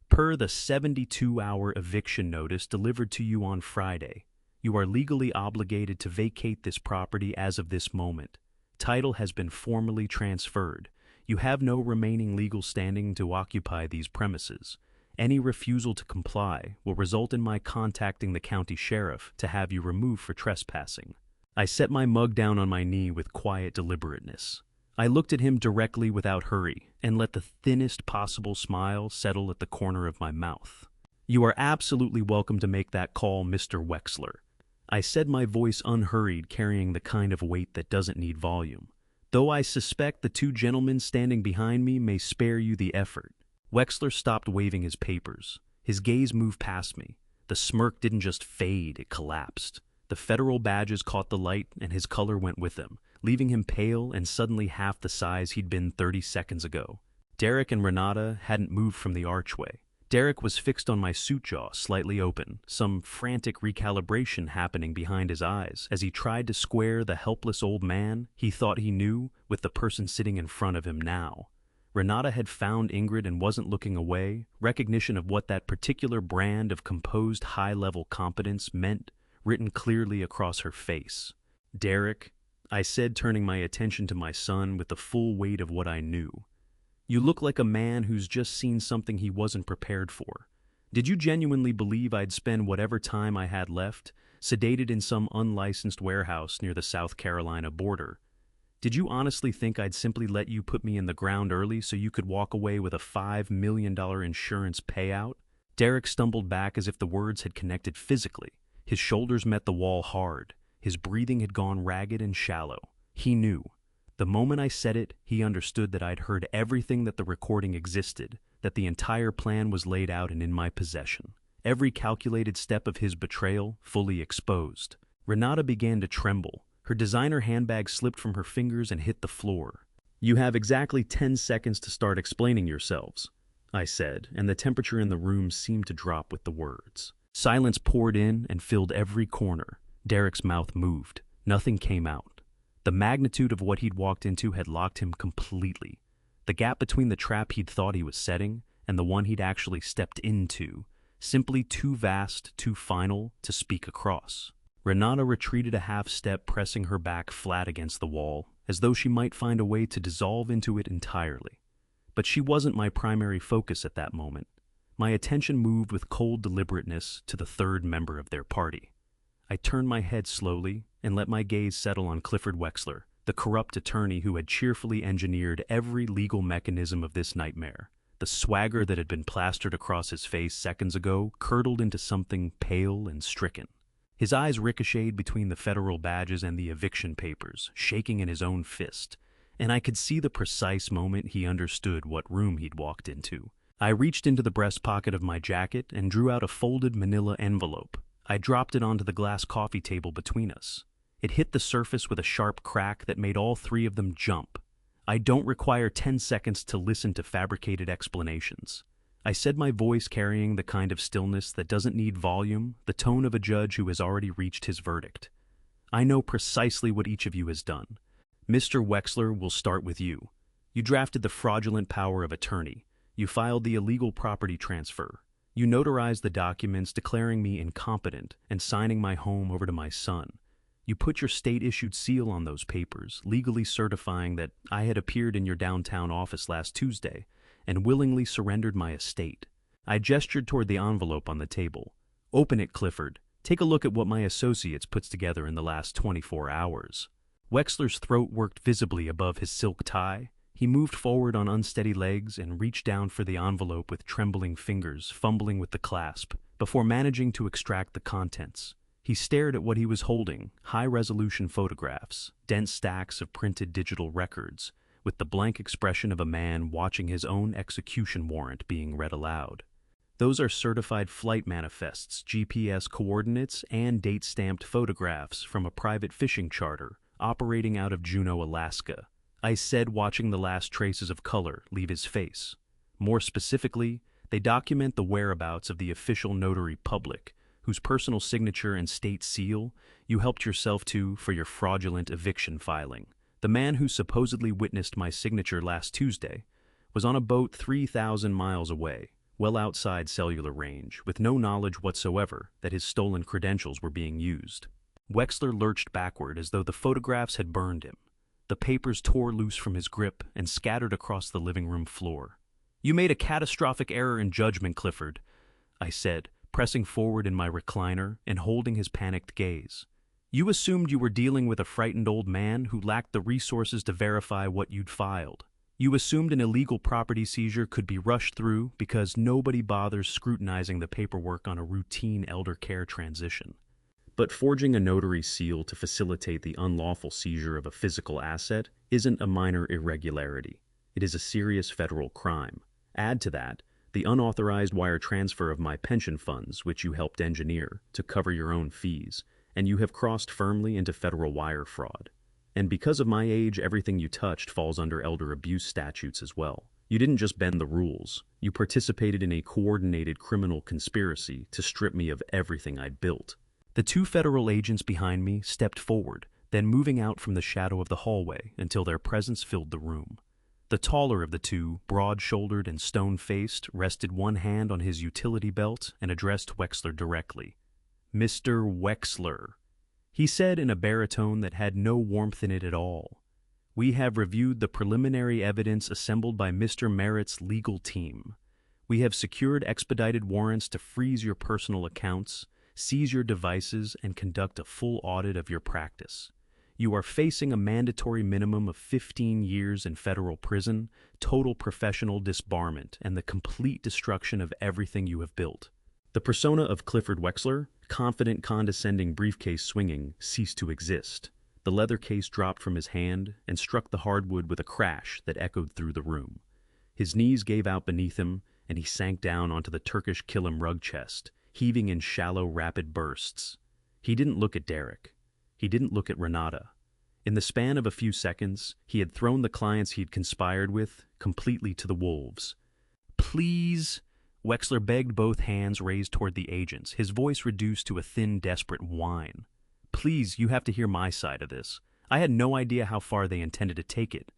S1: "per the 72-hour eviction notice delivered to you on Friday, you are legally obligated to vacate this property as of this moment. Title has been formally transferred. You have no remaining legal standing to occupy these premises. Any refusal to comply will result in my contacting the county sheriff to have you removed for trespassing." I set my mug down on my knee with quiet deliberateness. I looked at him directly without hurry and let the thinnest possible smile settle at the corner of my mouth. "You are absolutely welcome to make that call, Mr. Wexler." I said, my voice unhurried, carrying the kind of weight that doesn't need volume. though I suspect the two gentlemen standing behind me may spare you the effort." Wexler stopped waving his papers. His gaze moved past me. The smirk didn't just fade, it collapsed. The federal badges caught the light, and his color went with them, leaving him pale and suddenly half the size he'd been 30 seconds ago. Derek and Renata hadn't moved from the archway. Derek was fixed on my suit jaw, slightly open, some frantic recalibration happening behind his eyes as he tried to square the helpless old man he thought he knew with the person sitting in front of him now. Renata had found Ingrid and wasn't looking away, recognition of what that particular brand of composed high-level competence meant written clearly across her face. "Derek," I said, turning my attention to my son with the full weight of what I knew, "you look like a man who's just seen something he wasn't prepared for. Did you genuinely believe I'd spend whatever time I had left, sedated in some unlicensed warehouse near the South Carolina border? Did you honestly think I'd simply let you put me in the ground early so you could walk away with a $5 million insurance payout?" Derek stumbled back as if the words had connected physically. His shoulders met the wall hard. His breathing had gone ragged and shallow. He knew. The moment I said it, he understood that I'd heard everything, that the recording existed, that the entire plan was laid out and in my possession. Every calculated step of his betrayal fully exposed. Renata began to tremble. Her designer handbag slipped from her fingers and hit the floor. "You have exactly 10 seconds to start explaining yourselves," I said, and the temperature in the room seemed to drop with the words. Silence poured in and filled every corner. Derek's mouth moved. Nothing came out. The magnitude of what he'd walked into had locked him completely. The gap between the trap he'd thought he was setting and the one he'd actually stepped into, simply too vast, too final to speak across. Renata retreated a half step, pressing her back flat against the wall, as though she might find a way to dissolve into it entirely. But she wasn't my primary focus at that moment. My attention moved with cold deliberateness to the third member of their party. I turned my head slowly and let my gaze settle on Clifford Wexler, the corrupt attorney who had cheerfully engineered every legal mechanism of this nightmare. The swagger that had been plastered across his face seconds ago curdled into something pale and stricken. His eyes ricocheted between the federal badges and the eviction papers, shaking in his own fist, and I could see the precise moment he understood what room he'd walked into. I reached into the breast pocket of my jacket and drew out a folded manila envelope. I dropped it onto the glass coffee table between us. It hit the surface with a sharp crack that made all three of them jump. "I don't require 10 seconds to listen to fabricated explanations," I said, my voice carrying the kind of stillness that doesn't need volume, the tone of a judge who has already reached his verdict. "I know precisely what each of you has done. Mr. Wexler, will start with you. You drafted the fraudulent power of attorney. You filed the illegal property transfer. You notarized the documents declaring me incompetent and signing my home over to my son. You put your state-issued seal on those papers, legally certifying that I had appeared in your downtown office last Tuesday and willingly surrendered my estate." I gestured toward the envelope on the table. "Open it, Clifford. Take a look at what my associates put together in the last 24 hours. Wexler's throat worked visibly above his silk tie. He moved forward on unsteady legs and reached down for the envelope with trembling fingers, fumbling with the clasp, before managing to extract the contents. He stared at what he was holding, high-resolution photographs, dense stacks of printed digital records, with the blank expression of a man watching his own execution warrant being read aloud. "Those are certified flight manifests, GPS coordinates, and date-stamped photographs from a private fishing charter operating out of Juneau, Alaska," I said, watching the last traces of color leave his face. "More specifically, they document the whereabouts of the official notary public, whose personal signature and state seal you helped yourself to for your fraudulent eviction filing. The man who supposedly witnessed my signature last Tuesday was on a boat 3,000 miles away, well outside cellular range, with no knowledge whatsoever that his stolen credentials were being used." Wexler lurched backward as though the photographs had burned him. The papers tore loose from his grip and scattered across the living room floor. "You made a catastrophic error in judgment, Clifford," I said, pressing forward in my recliner and holding his panicked gaze. "You assumed you were dealing with a frightened old man who lacked the resources to verify what you'd filed. You assumed an illegal property seizure could be rushed through because nobody bothers scrutinizing the paperwork on a routine elder care transition. But forging a notary seal to facilitate the unlawful seizure of a physical asset isn't a minor irregularity. It is a serious federal crime. Add to that the unauthorized wire transfer of my pension funds, which you helped engineer to cover your own fees, and you have crossed firmly into federal wire fraud. And because of my age, everything you touched falls under elder abuse statutes as well. You didn't just bend the rules. You participated in a coordinated criminal conspiracy to strip me of everything I'd built. The two federal agents behind me stepped forward, then moving out from the shadow of the hallway until their presence filled the room. The taller of the two, broad-shouldered and stone-faced, rested one hand on his utility belt and addressed Wexler directly. "Mr. Wexler," he said in a baritone that had no warmth in it at all. "We have reviewed the preliminary evidence assembled by Mr. Merritt's legal team. We have secured expedited warrants to freeze your personal accounts, seize your devices, and conduct a full audit of your practice. You are facing a mandatory minimum of 15 years in federal prison, total professional disbarment, and the complete destruction of everything you have built." The persona of Clifford Wexler, confident, condescending, briefcase swinging, ceased to exist. The leather case dropped from his hand and struck the hardwood with a crash that echoed through the room. His knees gave out beneath him, and he sank down onto the Turkish kilim rug chest, heaving in shallow, rapid bursts. He didn't look at Derek. He didn't look at Renata. In the span of a few seconds, he had thrown the clients he'd conspired with completely to the wolves. "Please," Wexler begged, both hands raised toward the agents, his voice reduced to a thin, desperate whine. "Please, you have to hear my side of this. I had no idea how far they intended to take it.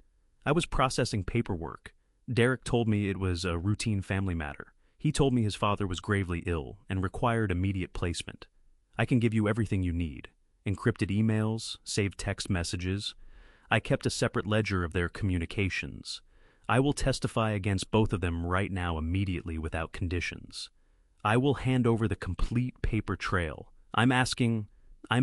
S1: I was processing paperwork. Derek told me it was a routine family matter. He told me his father was gravely ill and required immediate placement. I can give you everything you need. Encrypted emails, saved text messages. I kept a separate ledger of their communications. I will testify against both of them right now immediately without conditions. I will hand over the complete paper trail. I'm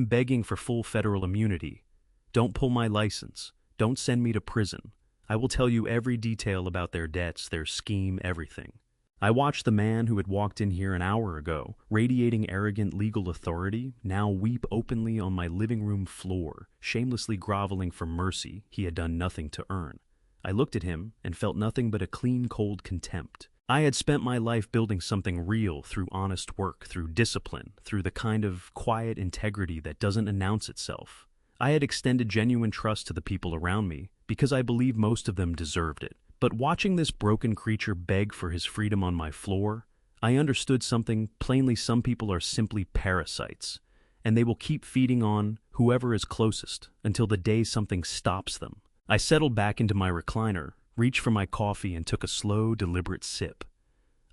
S1: begging for full federal immunity. Don't pull my license. Don't send me to prison. I will tell you every detail about their debts, their scheme, everything. I watched the man who had walked in here an hour ago, radiating arrogant legal authority, now weep openly on my living room floor, shamelessly groveling for mercy he had done nothing to earn. I looked at him and felt nothing but a clean, cold contempt. I had spent my life building something real through honest work, through discipline, through the kind of quiet integrity that doesn't announce itself. I had extended genuine trust to the people around me because I believed most of them deserved it. But watching this broken creature beg for his freedom on my floor, I understood something. Plainly, some people are simply parasites, and they will keep feeding on whoever is closest until the day something stops them. I settled back into my recliner, reached for my coffee, and took a slow, deliberate sip.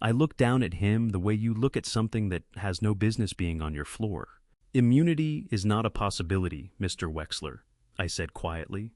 S1: I looked down at him the way you look at something that has no business being on your floor. "Immunity is not a possibility, Mr. Wexler," I said quietly.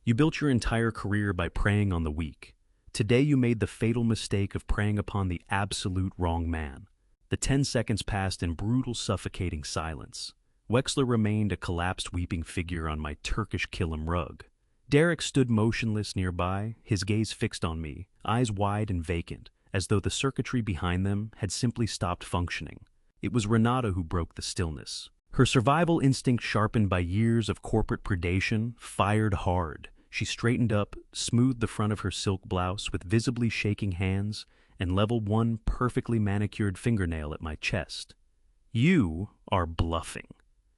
S1: "You built your entire career by preying on the weak. Today you made the fatal mistake of preying upon the absolute wrong man." The 10 seconds passed in brutal, suffocating silence. Wexler remained a collapsed, weeping figure on my Turkish kilim rug. Derek stood motionless nearby, his gaze fixed on me, eyes wide and vacant, as though the circuitry behind them had simply stopped functioning. It was Renata who broke the stillness. Her survival instinct, sharpened by years of corporate predation, fired hard. She straightened up, smoothed the front of her silk blouse with visibly shaking hands, and leveled one perfectly manicured fingernail at my chest. "You are bluffing."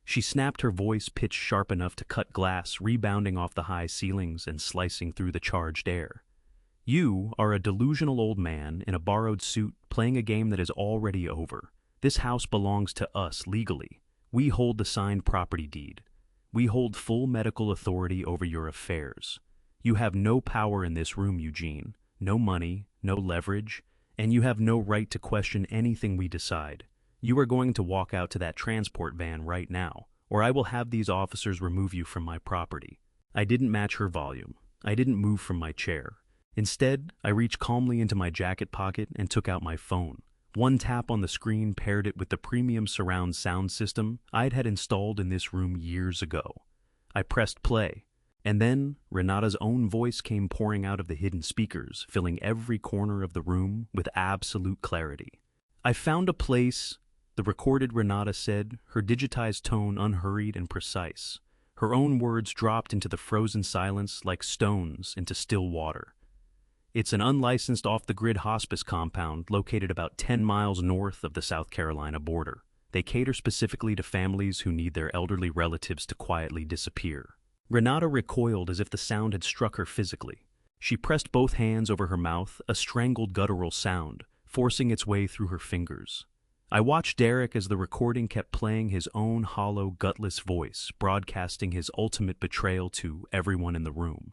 S1: She snapped, her voice pitched sharp enough to cut glass, rebounding off the high ceilings and slicing through the charged air. "You are a delusional old man in a borrowed suit playing a game that is already over. This house belongs to us legally. We hold the signed property deed. We hold full medical authority over your affairs. You have no power in this room, Eugene. No money, no leverage, and you have no right to question anything we decide. You are going to walk out to that transport van right now, or I will have these officers remove you from my property." I didn't match her volume. I didn't move from my chair. Instead, I reached calmly into my jacket pocket and took out my phone. One tap on the screen paired it with the premium surround sound system I'd had installed in this room years ago. I pressed play, and then Renata's own voice came pouring out of the hidden speakers, filling every corner of the room with absolute clarity. "I found a place," the recorded Renata said, her digitized tone unhurried and precise. Her own words dropped into the frozen silence like stones into still water. It's an unlicensed off-the-grid hospice compound located about 10 miles north of the South Carolina border. They cater specifically to families who need their elderly relatives to quietly disappear. Renata recoiled as if the sound had struck her physically. She pressed both hands over her mouth, a strangled guttural sound, forcing its way through her fingers. I watched Derek as the recording kept playing his own hollow, gutless voice, broadcasting his ultimate betrayal to everyone in the room.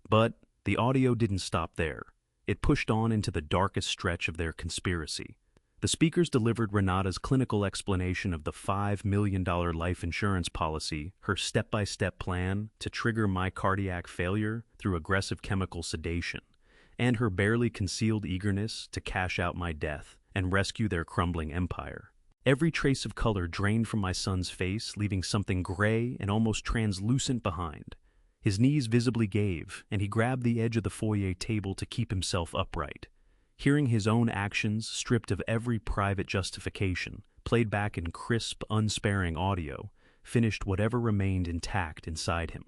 S1: But the audio didn't stop there. It pushed on into the darkest stretch of their conspiracy. The speakers delivered Renata's clinical explanation of the $5 million life insurance policy, her step-by-step plan to trigger my cardiac failure through aggressive chemical sedation, and her barely concealed eagerness to cash out my death and rescue their crumbling empire. Every trace of color drained from my son's face, leaving something gray and almost translucent behind. His knees visibly gave, and he grabbed the edge of the foyer table to keep himself upright. Hearing his own actions stripped of every private justification, played back in crisp, unsparing audio, finished whatever remained intact inside him.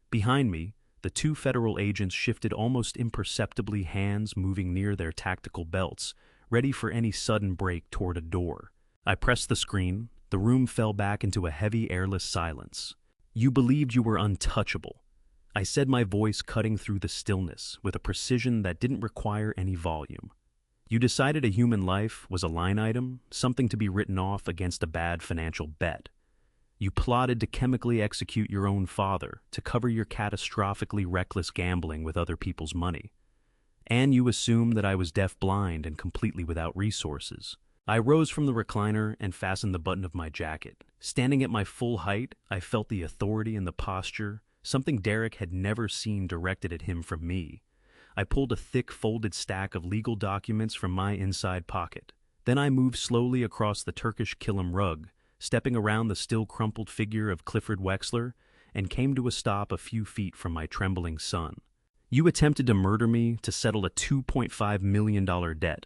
S1: Behind me, the two federal agents shifted almost imperceptibly, hands moving near their tactical belts, ready for any sudden break toward a door. I pressed the screen. The room fell back into a heavy, airless silence. "You believed you were untouchable," I said, my voice cutting through the stillness with a precision that didn't require any volume. "You decided a human life was a line item, something to be written off against a bad financial bet. You plotted to chemically execute your own father to cover your catastrophically reckless gambling with other people's money. And you assumed that I was deaf-blind and completely without resources." I rose from the recliner and fastened the button of my jacket. Standing at my full height, I felt the authority in the posture, something Derek had never seen directed at him from me. I pulled a thick, folded stack of legal documents from my inside pocket. Then I moved slowly across the Turkish kilim rug, stepping around the still crumpled figure of Clifford Wexler, and came to a stop a few feet from my trembling son. "You attempted to murder me to settle a $2.5 million debt."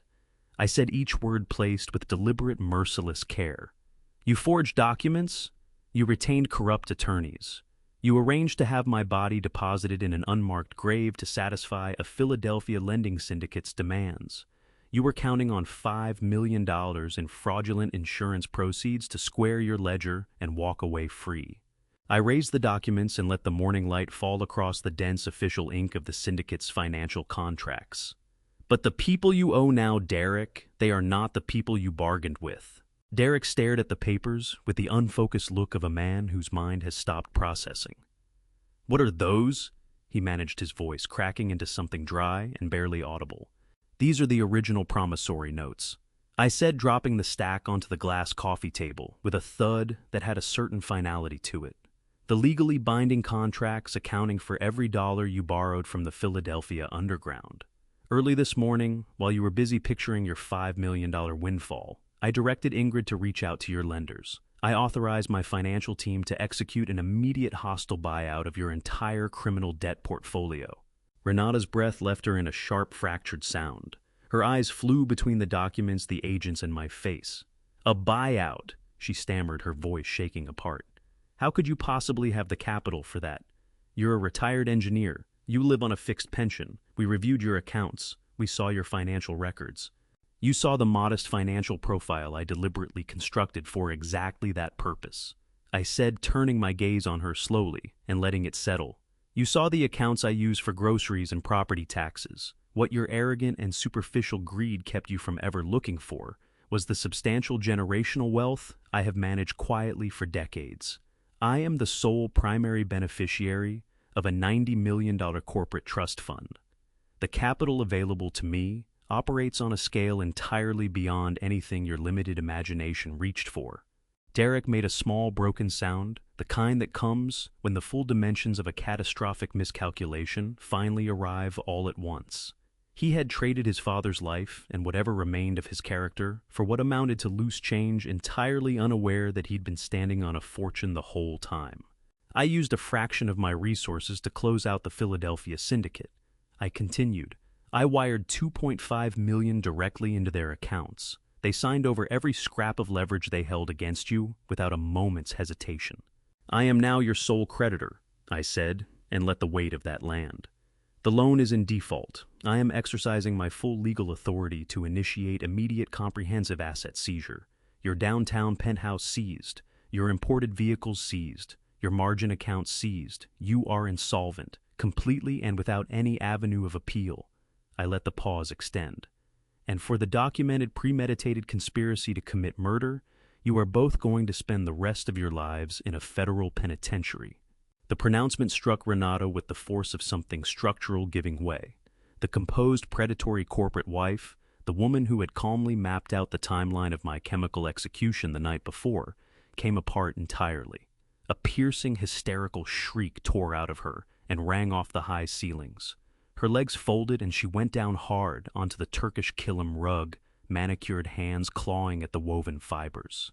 S1: I said, each word placed with deliberate, merciless care. "You forged documents. You retained corrupt attorneys. You arranged to have my body deposited in an unmarked grave to satisfy a Philadelphia lending syndicate's demands. You were counting on $5 million in fraudulent insurance proceeds to square your ledger and walk away free." I raised the documents and let the morning light fall across the dense official ink of the syndicate's financial contracts. "But the people you owe now, Derek, they are not the people you bargained with." Derek stared at the papers with the unfocused look of a man whose mind has stopped processing. "What are those?" He managed his voice, cracking into something dry and barely audible. "These are the original promissory notes," I said, dropping the stack onto the glass coffee table with a thud that had a certain finality to it. "The legally binding contracts accounting for every dollar you borrowed from the Philadelphia underground. Early this morning, while you were busy picturing your $5 million windfall, I directed Ingrid to reach out to your lenders. I authorized my financial team to execute an immediate hostile buyout of your entire criminal debt portfolio." Renata's breath left her in a sharp, fractured sound. Her eyes flew between the documents, the agents, and my face. "A buyout," she stammered, her voice shaking apart. "How could you possibly have the capital for that? You're a retired engineer. You live on a fixed pension. We reviewed your accounts. We saw your financial records. You saw the modest financial profile I deliberately constructed for exactly that purpose," I said, turning my gaze on her slowly and letting it settle. "You saw the accounts I use for groceries and property taxes. What your arrogant and superficial greed kept you from ever looking for was the substantial generational wealth I have managed quietly for decades. I am the sole primary beneficiary of a $90 million corporate trust fund. The capital available to me operates on a scale entirely beyond anything your limited imagination reached for." Derek made a small, broken sound, the kind that comes when the full dimensions of a catastrophic miscalculation finally arrive all at once. He had traded his father's life and whatever remained of his character for what amounted to loose change, entirely unaware that he'd been standing on a fortune the whole time. "I used a fraction of my resources to close out the Philadelphia syndicate," I continued. "I wired $2.5 million directly into their accounts. They signed over every scrap of leverage they held against you without a moment's hesitation. I am now your sole creditor, I said, and let the weight of that land. The loan is in default. I am exercising my full legal authority to initiate immediate comprehensive asset seizure. Your downtown penthouse seized. Your imported vehicles seized. Your margin account seized. You are insolvent, completely and without any avenue of appeal. I let the pause extend. And for the documented, premeditated conspiracy to commit murder, you are both going to spend the rest of your lives in a federal penitentiary. The pronouncement struck Renato with the force of something structural giving way. The composed, predatory corporate wife, the woman who had calmly mapped out the timeline of my chemical execution the night before, came apart entirely. A piercing, hysterical shriek tore out of her and rang off the high ceilings. Her legs folded and she went down hard onto the Turkish kilim rug, manicured hands clawing at the woven fibers.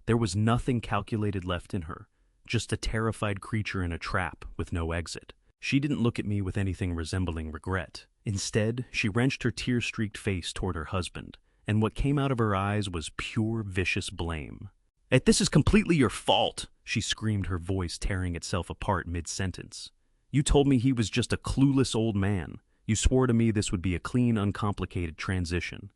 S1: There was nothing calculated left in her, just a terrified creature in a trap with no exit. She didn't look at me with anything resembling regret. Instead, she wrenched her tear-streaked face toward her husband, and what came out of her eyes was pure, vicious blame. "This is completely your fault," she screamed, her voice tearing itself apart mid-sentence. "You told me he was just a clueless old man. You swore to me this would be a clean, uncomplicated transition.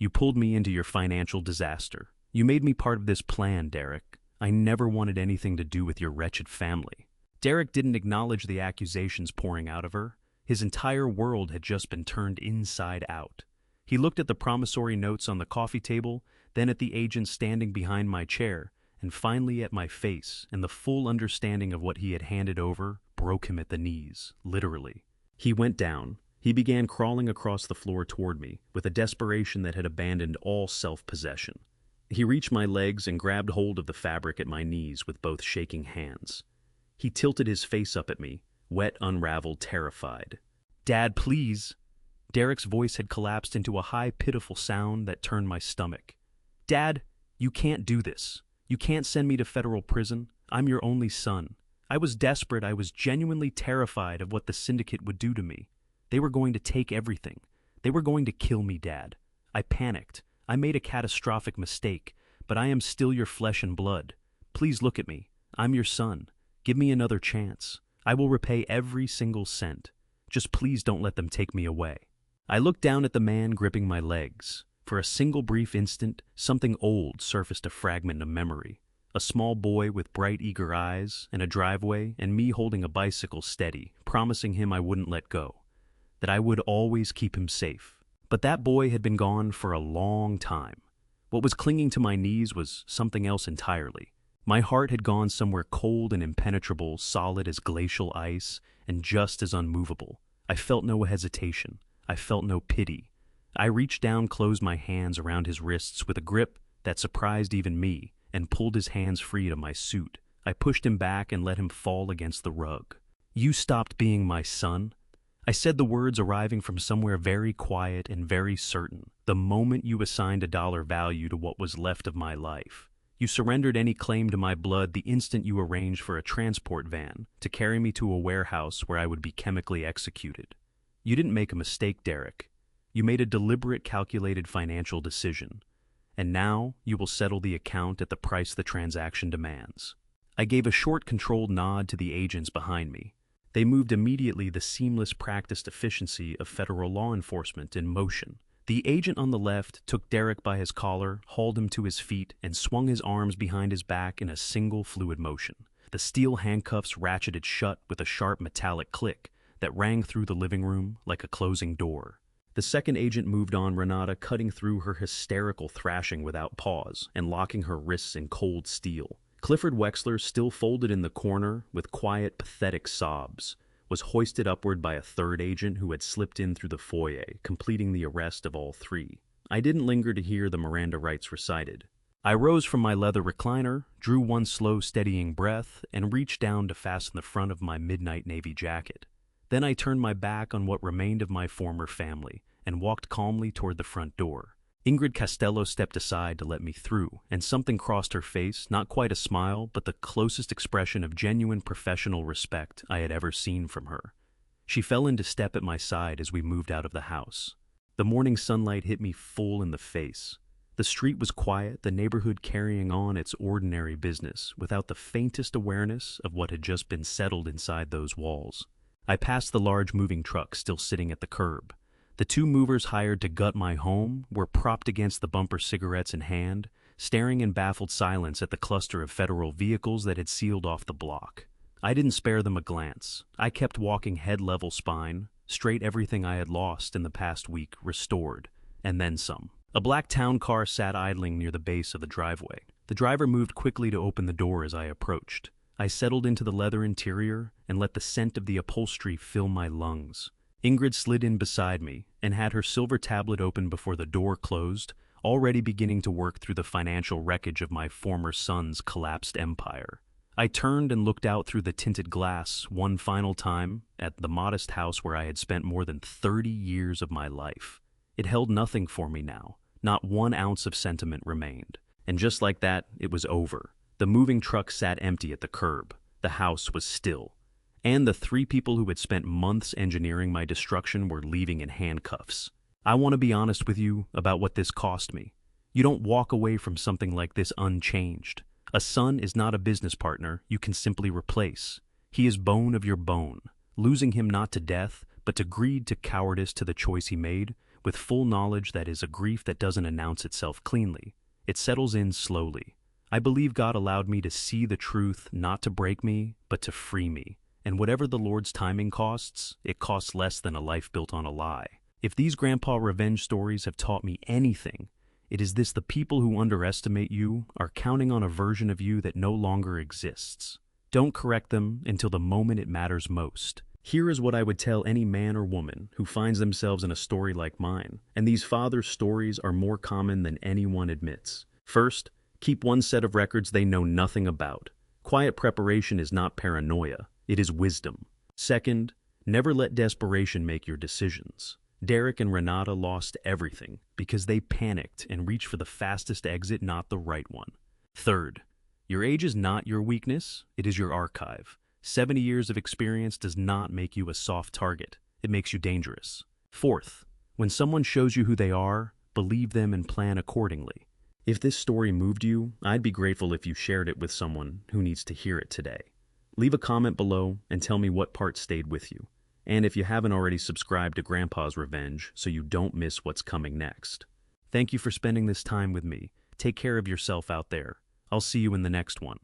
S1: You pulled me into your financial disaster. You made me part of this plan, Derek. I never wanted anything to do with your wretched family." Derek didn't acknowledge the accusations pouring out of her. His entire world had just been turned inside out. He looked at the promissory notes on the coffee table, then at the agent standing behind my chair, and finally at my face, and the full understanding of what he had handed over broke him at the knees, literally. He went down. He began crawling across the floor toward me, with a desperation that had abandoned all self-possession. He reached my legs and grabbed hold of the fabric at my knees with both shaking hands. He tilted his face up at me, wet, unraveled, terrified. "Dad, please." Derek's voice had collapsed into a high, pitiful sound that turned my stomach. "Dad, you can't do this. You can't send me to federal prison. I'm your only son. I was desperate. I was genuinely terrified of what the syndicate would do to me. They were going to take everything. They were going to kill me, Dad. I panicked. I made a catastrophic mistake, but I am still your flesh and blood. Please look at me. I'm your son. Give me another chance. I will repay every single cent. Just please don't let them take me away." I looked down at the man gripping my legs. For a single brief instant, something old surfaced, a fragment of memory. A small boy with bright, eager eyes, and a driveway, and me holding a bicycle steady, promising him I wouldn't let go, that I would always keep him safe. But that boy had been gone for a long time. What was clinging to my knees was something else entirely. My heart had gone somewhere cold and impenetrable, solid as glacial ice, and just as unmovable. I felt no hesitation. I felt no pity. I reached down, closed my hands around his wrists with a grip that surprised even me, and pulled his hands free of my suit. I pushed him back and let him fall against the rug. "You stopped being my son." I said the words arriving from somewhere very quiet and very certain. "The moment you assigned a dollar value to what was left of my life. You surrendered any claim to my blood the instant you arranged for a transport van to carry me to a warehouse where I would be chemically executed. You didn't make a mistake, Derek. You made a deliberate, calculated financial decision. And now you will settle the account at the price the transaction demands." I gave a short, controlled nod to the agents behind me. They moved immediately, the seamless, practiced efficiency of federal law enforcement in motion. The agent on the left took Derek by his collar, hauled him to his feet, and swung his arms behind his back in a single fluid motion. The steel handcuffs ratcheted shut with a sharp metallic click that rang through the living room like a closing door. The second agent moved on Renata, cutting through her hysterical thrashing without pause and locking her wrists in cold steel. Clifford Wexler, still folded in the corner with quiet, pathetic sobs, was hoisted upward by a third agent who had slipped in through the foyer, completing the arrest of all three. I didn't linger to hear the Miranda rights recited. I rose from my leather recliner, drew one slow, steadying breath, and reached down to fasten the front of my midnight navy jacket. Then I turned my back on what remained of my former family and walked calmly toward the front door. Ingrid Costello stepped aside to let me through, and something crossed her face, not quite a smile, but the closest expression of genuine professional respect I had ever seen from her. She fell into step at my side as we moved out of the house. The morning sunlight hit me full in the face. The street was quiet, the neighborhood carrying on its ordinary business without the faintest awareness of what had just been settled inside those walls. I passed the large moving truck still sitting at the curb. The two movers hired to gut my home were propped against the bumper, cigarettes in hand, staring in baffled silence at the cluster of federal vehicles that had sealed off the block. I didn't spare them a glance. I kept walking head-level spine, straight, everything I had lost in the past week restored, and then some. A black town car sat idling near the base of the driveway. The driver moved quickly to open the door as I approached. I settled into the leather interior and let the scent of the upholstery fill my lungs. Ingrid slid in beside me and had her silver tablet open before the door closed, already beginning to work through the financial wreckage of my former son's collapsed empire. I turned and looked out through the tinted glass one final time at the modest house where I had spent more than 30 years of my life. It held nothing for me now. Not 1 ounce of sentiment remained. And just like that, it was over. The moving truck sat empty at the curb. The house was still. And the 3 people who had spent months engineering my destruction were leaving in handcuffs. I want to be honest with you about what this cost me. You don't walk away from something like this unchanged. A son is not a business partner you can simply replace. He is bone of your bone. Losing him not to death, but to greed, to cowardice, to the choice he made, with full knowledge that is a grief that doesn't announce itself cleanly. It settles in slowly. I believe God allowed me to see the truth, not to break me, but to free me. And whatever the Lord's timing costs, it costs less than a life built on a lie. If these grandpa revenge stories have taught me anything, it is this: the people who underestimate you are counting on a version of you that no longer exists. Don't correct them until the moment it matters most. Here is what I would tell any man or woman who finds themselves in a story like mine, and these father stories are more common than anyone admits. First, keep one set of records they know nothing about. Quiet preparation is not paranoia, it is wisdom. Second, never let desperation make your decisions. Derek and Renata lost everything because they panicked and reached for the fastest exit, not the right one. Third, your age is not your weakness, it is your archive. 70 years of experience does not make you a soft target, it makes you dangerous. Fourth, when someone shows you who they are, believe them and plan accordingly. If this story moved you, I'd be grateful if you shared it with someone who needs to hear it today. Leave a comment below and tell me what part stayed with you. And if you haven't already, subscribe to Grandpa's Revenge so you don't miss what's coming next. Thank you for spending this time with me. Take care of yourself out there. I'll see you in the next one.